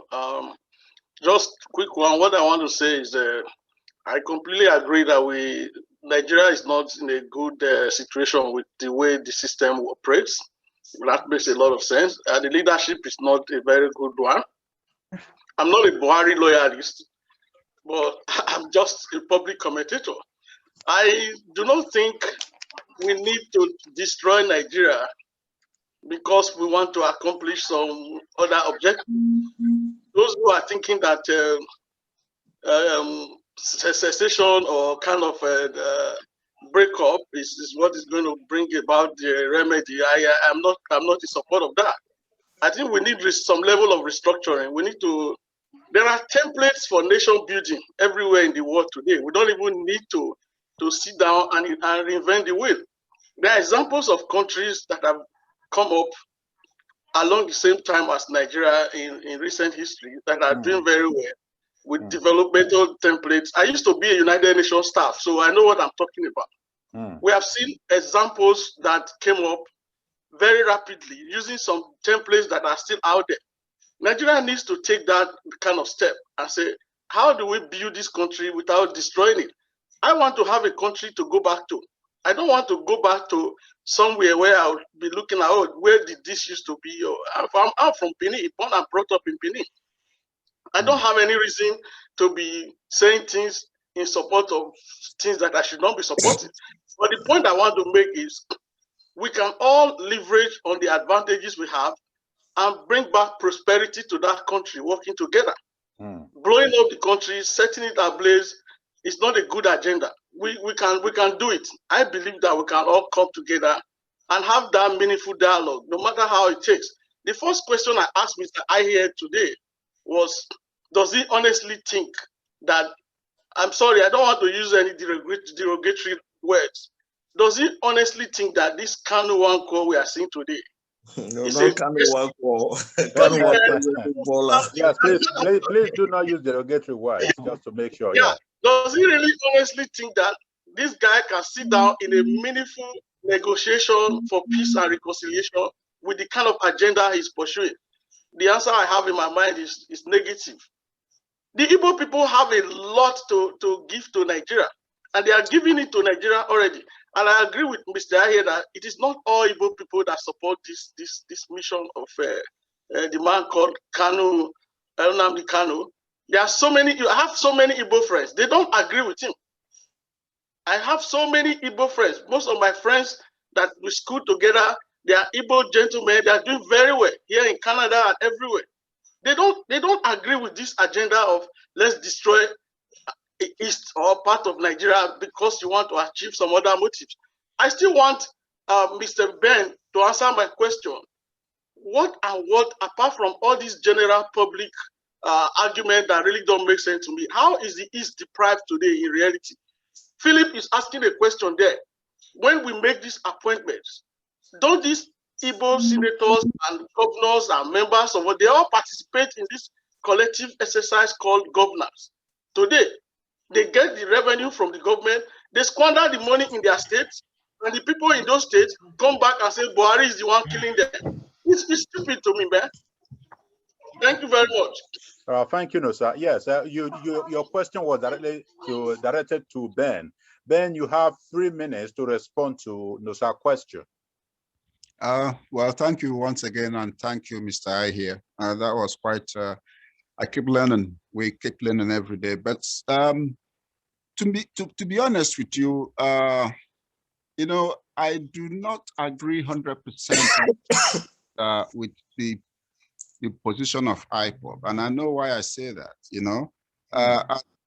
Just quick one. What I want to say is I completely agree that Nigeria is not in a good situation with the way the system operates. That makes a lot of sense. The leadership is not a very good one. I'm not a Buhari loyalist, but I'm just a public commentator. I do not think we need to destroy Nigeria because we want to accomplish some other objective. Those who are thinking that secession or kind of breakup is what is going to bring about the remedy, I'm not in support of that. I think we need some level of restructuring. We need to. There are templates for nation building everywhere in the world today. We don't even need to sit down and reinvent the wheel. There are examples of countries that have come up along the same time as Nigeria in recent history that are doing very well with developmental templates. I used to be a United Nations staff, so I know what I'm talking about. We have seen examples that came up very rapidly using some templates that are still out there. Nigeria needs to take that kind of step and say, how do we build this country without destroying it? I want to have a country to go back to. I don't want to go back to somewhere where I would be looking at, where did this used to be? I'm from Benin, born and brought up in Benin. I don't have any reason to be saying things in support of things that I should not be supporting. But the point I want to make is we can all leverage on the advantages we have and bring back prosperity to that country, working together. Blowing up the country, setting it ablaze is not a good agenda. We can do it. I believe that we can all come together and have that meaningful dialogue, no matter how it takes. The first question I asked Mr. Ahier today was, does he honestly think that, I'm sorry, I don't want to use any derogatory words. Does he honestly think that this Kanu one call we are seeing today is a Kanu one call? Yes, please do not use derogatory words, just to make sure. Yeah. Does he really honestly think that this guy can sit down in a meaningful negotiation for peace and reconciliation with the kind of agenda he's pursuing? The answer I have in my mind is negative. The Igbo people have a lot to give to Nigeria, and they are giving it to Nigeria already. And I agree with Mr. Ahier that it is not all Igbo people that support this mission of the man called Kanu, Nnamdi Kanu. There are so many. I have so many Igbo friends. They don't agree with him. I have so many Igbo friends. Most of my friends that we school together, they are Igbo gentlemen. They are doing very well here in Canada and everywhere. They don't agree with this agenda of let's destroy East or part of Nigeria because you want to achieve some other motives. I still want Mr. Ben to answer my question. What apart from all these general public arguments that really don't make sense to me, how is the East deprived today in reality? Philip is asking a question there. When we make these appointments, don't these Igbo senators and governors and members of what they all participate in this collective exercise called governance? Today, they get the revenue from the government, they squander the money in their states, and the people in those states come back and say Buhari is the one killing them. It's stupid to me, man. Thank you very much. Thank you, Nosa. Yes, your question was directed to Ben. Then you have 3 minutes to respond to Nusa's question. Well, thank you once again, and thank you, Mr. I here. That was quite, I keep learning. We keep learning every day. But to be honest with you, you know, I do not agree 100% with the position of IPOB, and I know why I say that. You know,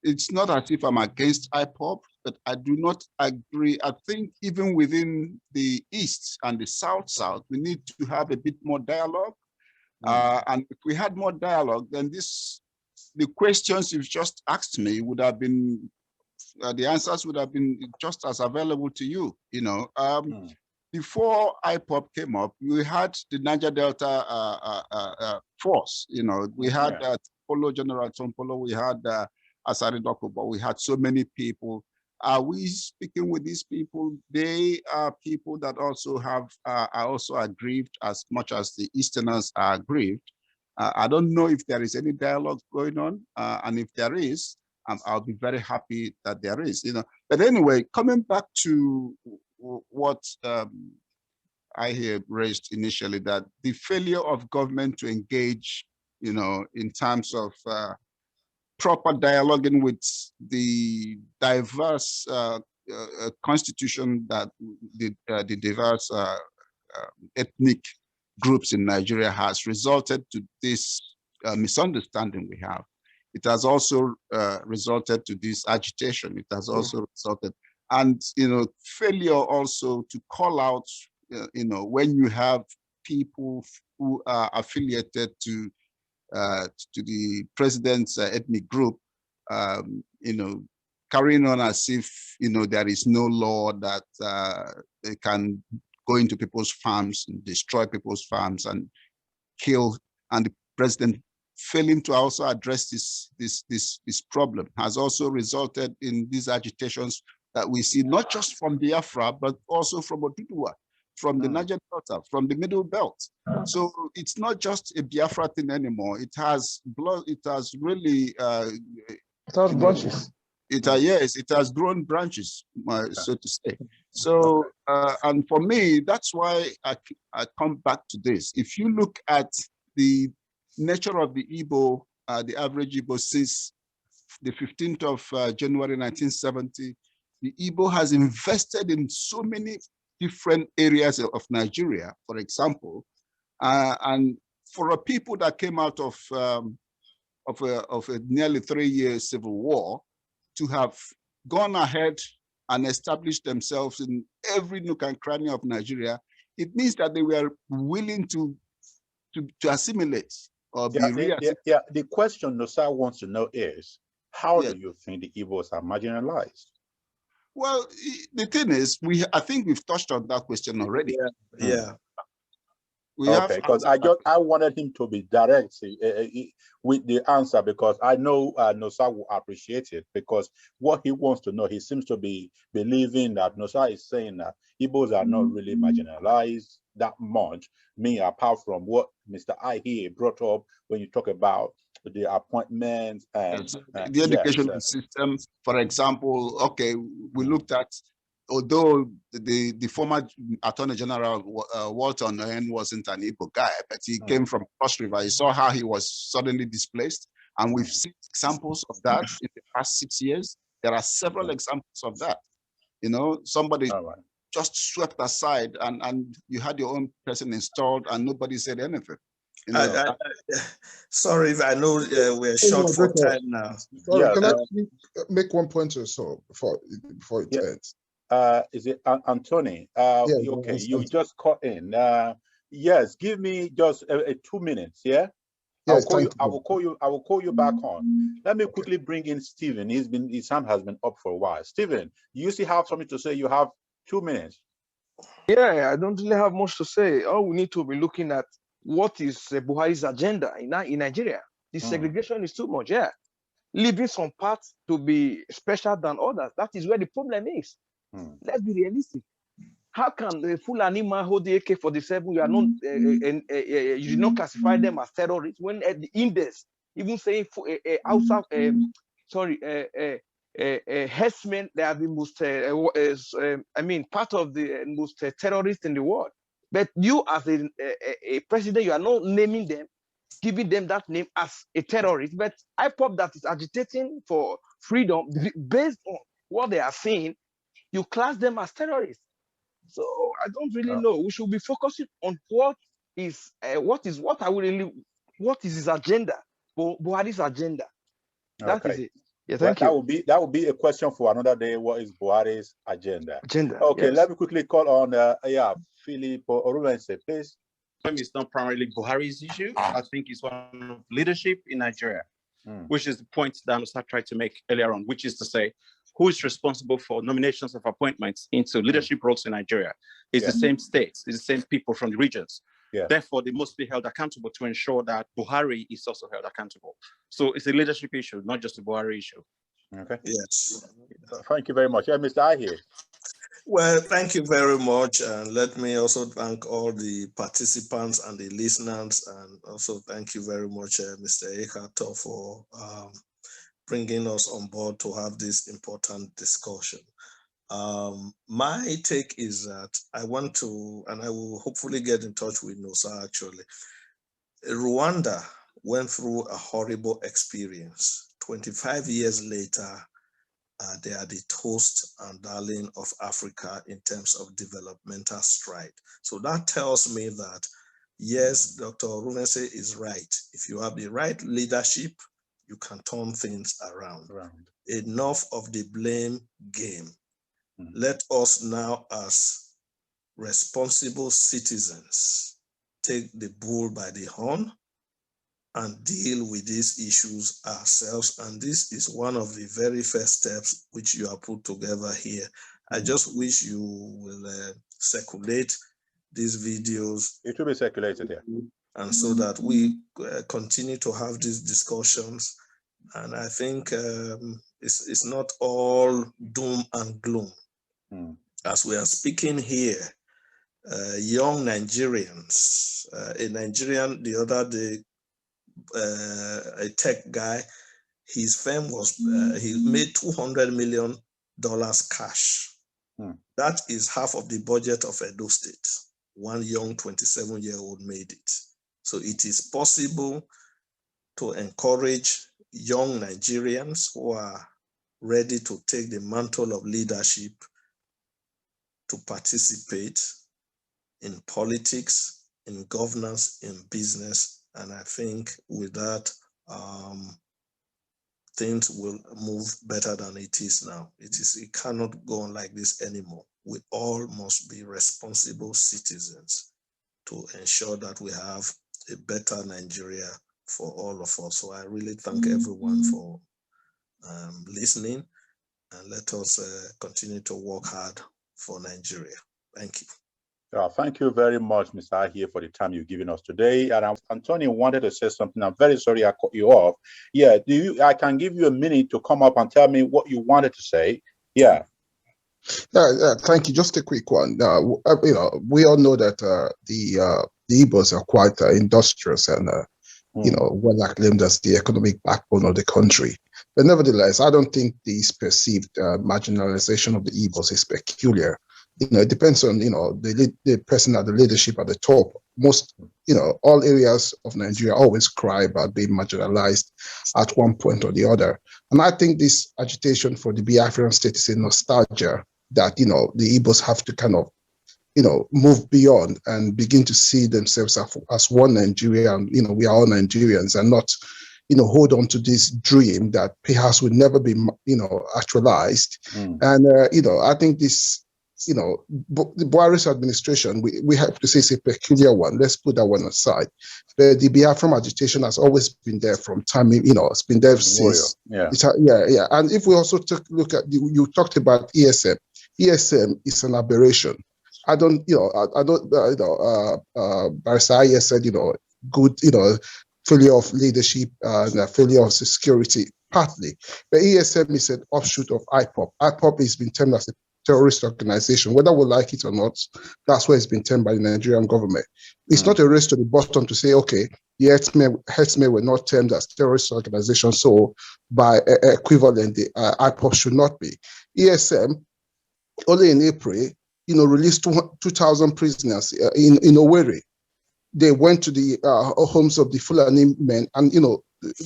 it's not as if I'm against IPOB, but I do not agree. I think even within the East and the South, we need to have a bit more dialogue. And if we had more dialogue, then the questions you've just asked me would have been, the answers would have been just as available to you. You know, before IPOB came up, we had the Niger Delta force. You know, we had General Tompolo, we had Asari Doko, but we had so many people. Are we speaking with these people? They are people that also are also aggrieved as much as the Easterners are aggrieved. I don't know if there is any dialogue going on, and if there is, I'll be very happy that there is. You know, but anyway, coming back to what I hear raised initially, that the failure of government to engage, you know, in terms of proper dialoguing with the diverse constitution that the diverse ethnic groups in Nigeria has resulted to this misunderstanding we have. It has also resulted to this agitation. It has also resulted, and you know, failure also to call out, you know, when you have people who are affiliated to the president's ethnic group, you know, carrying on as if, you know, there is no law that they can go into people's farms and destroy people's farms and kill, and the president failing to also address this problem has also resulted in these agitations that we see, not just from Biafra, but also from Oduduwa, from the Niger Delta, from the Middle Belt. So it's not just a Biafra thing anymore. It has blood. It has really. It has branches. Yes, it has grown branches, so to say. So, and for me, that's why I come back to this. If you look at the nature of the Igbo, the average Igbo since the 15th of January 1970, the Igbo has invested in so many different areas of Nigeria, for example, and for a people that came out of a nearly 3-year civil war, to have gone ahead and established themselves in every nook and cranny of Nigeria, it means that they were willing to assimilate or be the question Nusa wants to know is, how do you think the Igbos are marginalized? Well, the thing is, I think we've touched on that question already. Okay, because I wanted him to be direct with the answer, because I know Nusa will appreciate it, because what he wants to know, he seems to be believing that Nusa is saying that Igbos are not really marginalized that much, apart from what Mr. I here brought up when you talk about the appointments and the educational system, for example. Okay, we looked at, although the former Attorney General Walton wasn't an Igbo guy, but he came from Cross River. You saw how he was suddenly displaced, and we've seen examples of that in the past 6 years. There are several examples of that. You know, somebody just swept aside, and you had your own person installed, and nobody said anything. You know, sorry, I know we're short for time now. Sorry, can I make one point or so before it ends? Is it Anthony? Okay, you just caught in. Yes, give me just 2 minutes. Yeah. Yes, I will call you back on. Let me quickly bring in Stephen. His hand has been up for a while. Stephen, you still have something to say? You have 2 minutes. Yeah, I don't really have much to say. All we need to be looking at what is Buhari's agenda in Nigeria. The segregation is too much. Yeah, leaving some parts to be special than others. That is where the problem is. Let's be realistic. How can the full animal hold the AK-47? You are not, you did not classify them as terrorists when at the index, even saying outside, herdsmen. They have been most, part of the most terrorists in the world. But you, as a president, you are not naming them, giving them that name as a terrorist. But IPOB that is agitating for freedom based on what they are saying, you class them as terrorists. So I don't really know. We should be focusing on what is his agenda, Buhari's agenda. That is it. Yeah, thank you. That would be a question for another day. What is Buhari's agenda? Okay, yes. let me quickly call on Philip Orumense, please. It's not primarily Buhari's issue. I think it's one of leadership in Nigeria, which is the point that Musa tried to make earlier on, which is to say, who is responsible for nominations of appointments into leadership roles in Nigeria? It's the same states, it's the same people from the regions. Therefore, they must be held accountable to ensure that Buhari is also held accountable. So it's a leadership issue, not just a Buhari issue. Okay. Yes. Thank you very much. Yeah, Mr. Ahir. Well, thank you very much. And let me also thank all the participants and the listeners. And also thank you very much, Mr. Ekato, for bringing us on board to have this important discussion. My take is that I want to, and I will hopefully get in touch with Nosa actually. Rwanda went through a horrible experience. 25 years later, they are the toast and darling of Africa in terms of developmental stride. So that tells me that, yes, Dr. Rumense is right. If you have the right leadership, you can turn things around. Enough of the blame game. Let us now, as responsible citizens, take the bull by the horn and deal with these issues ourselves. And this is one of the very first steps which you have put together here. I just wish you will circulate these videos. It will be circulated here. And so that we continue to have these discussions. And I think it's not all doom and gloom. As we are speaking here, young Nigerians, a Nigerian the other day, a tech guy, his firm was, he made $200 million cash. That is half of the budget of Edo State. One young 27-year-old made it. So it is possible to encourage young Nigerians who are ready to take the mantle of leadership to participate in politics, in governance, in business. And I think with that, things will move better than it is now. It cannot go on like this anymore. We all must be responsible citizens to ensure that we have a better Nigeria for all of us. So I really thank everyone for listening, and let us continue to work hard for Nigeria. Thank you. Thank you very much, Mr. Ahir, for the time you've given us today. And Antonio wanted to say something. I'm very sorry I cut you off. Yeah, I can give you a minute to come up and tell me what you wanted to say. Yeah. Thank you. Just a quick one. We all know that the Igbos are quite industrious and well acclaimed as the economic backbone of the country. But nevertheless, I don't think this perceived marginalization of the Igbos is peculiar. It depends on the person at the leadership at the top. Most all areas of Nigeria always cry about being marginalized at one point or the other. And I think this agitation for the Biafran state is a nostalgia that the Igbos have to kind of move beyond and begin to see themselves as one Nigeria, and we are all Nigerians, and not hold on to this dream that perhaps will never be actualized. And I think this the Buhari's administration, we have to say it's a peculiar one. Let's put that one aside. But the Biafran agitation has always been there from time, it's been there since. Yeah. And if we also look at, you talked about ESN. ESN is an aberration. Barrister Ahir said, good, failure of leadership and failure of security, partly. But ESN is an offshoot of IPOB. IPOB has been termed as terrorist organization, whether we like it or not. That's where it's been termed by the Nigerian government. It's not a race to the bottom to say, okay, the herdsmen were not termed as terrorist organizations, so by equivalent, the IPOB should not be. ESN, only in April, released 2,000 prisoners in Owerri. They went to the homes of the Fulani men and,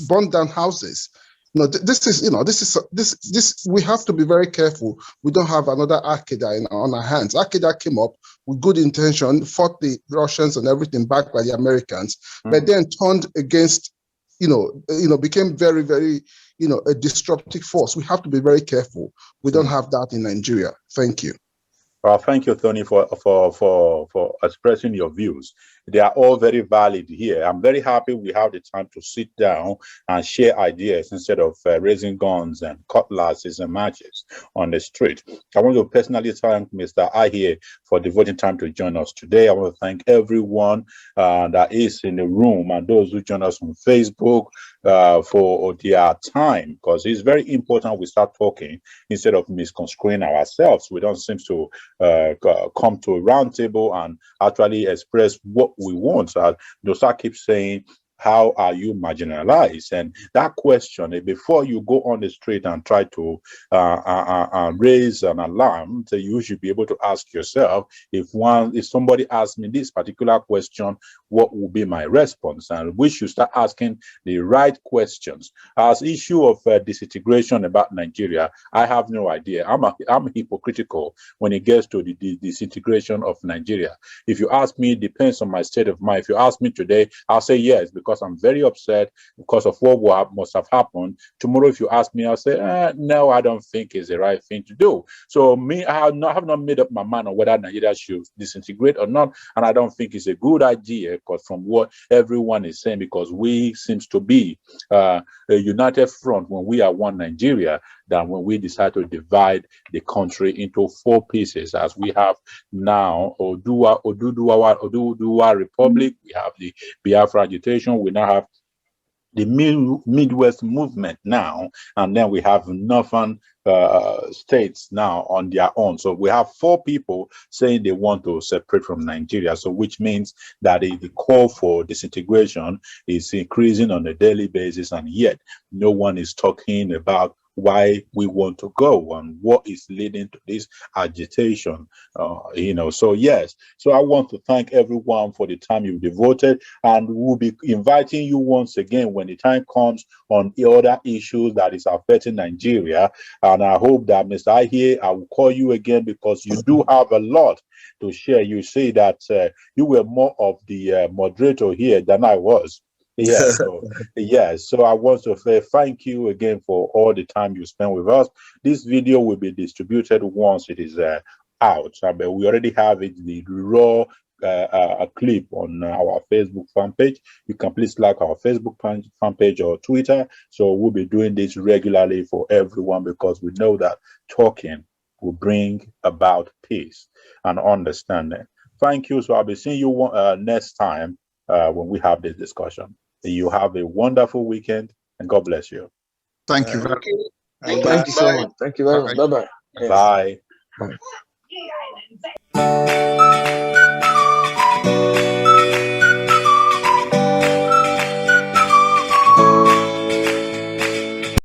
burned down houses. This we have to be very careful. We don't have another Al-Qaeda on our hands. Al-Qaeda came up with good intention, fought the Russians and everything backed by the Americans, but then turned against, became very, very, a disruptive force. We have to be very careful. We don't have that in Nigeria. Thank you. Well, thank you, Tony, for expressing your views. They are all very valid here. I'm very happy we have the time to sit down and share ideas instead of raising guns and cutlasses and matches on the street. I want to personally thank Mr. Ahie for devoting time to join us today. I want to thank everyone that is in the room and those who join us on Facebook for their time, because it's very important we start talking instead of misconstruing ourselves. We don't seem to come to a round table and actually express what we want. So Dosa keeps saying, how are you marginalized? And that question, before you go on the street and try to raise an alarm, so you should be able to ask yourself, if somebody asks me this particular question, what will be my response? And we should start asking the right questions. As issue of disintegration about Nigeria, I have no idea. I'm hypocritical when it gets to the disintegration of Nigeria. If you ask me, it depends on my state of mind. If you ask me today, I'll say yes, because I'm very upset because of what must have happened. Tomorrow, if you ask me, I'll say, no, I don't think it's the right thing to do. So I have not made up my mind on whether Nigeria should disintegrate or not. And I don't think it's a good idea, because from what everyone is saying, because we seems to be a united front when we are one Nigeria, than when we decide to divide the country into 4 pieces, as we have now. Oduduwa Republic, we have the Biafra agitation, we now have the Midwest movement now, and then we have Northern states now on their own. So we have 4 people saying they want to separate from Nigeria, so which means that the call for disintegration is increasing on a daily basis, and yet no one is talking about why we want to go and what is leading to this agitation. So yes, so I want to thank everyone for the time you've devoted, and we'll be inviting you once again when the time comes on the other issues that is affecting Nigeria. And I hope that, Mr. Ahie, I will call you again, because you do have a lot to share. You say that you were more of the moderator here than I was. So I want to say thank you again for all the time you spent with us. This video will be distributed once it is out. But we already have it, the raw clip on our Facebook fan page. You can please like our Facebook fan page or Twitter. So we'll be doing this regularly for everyone, because we know that talking will bring about peace and understanding. Thank you. So I'll be seeing you next time when we have this discussion. You have a wonderful weekend, and God bless you. Thank you very much. Thank you so much. Thank you very much. Bye-bye. Bye. Bye.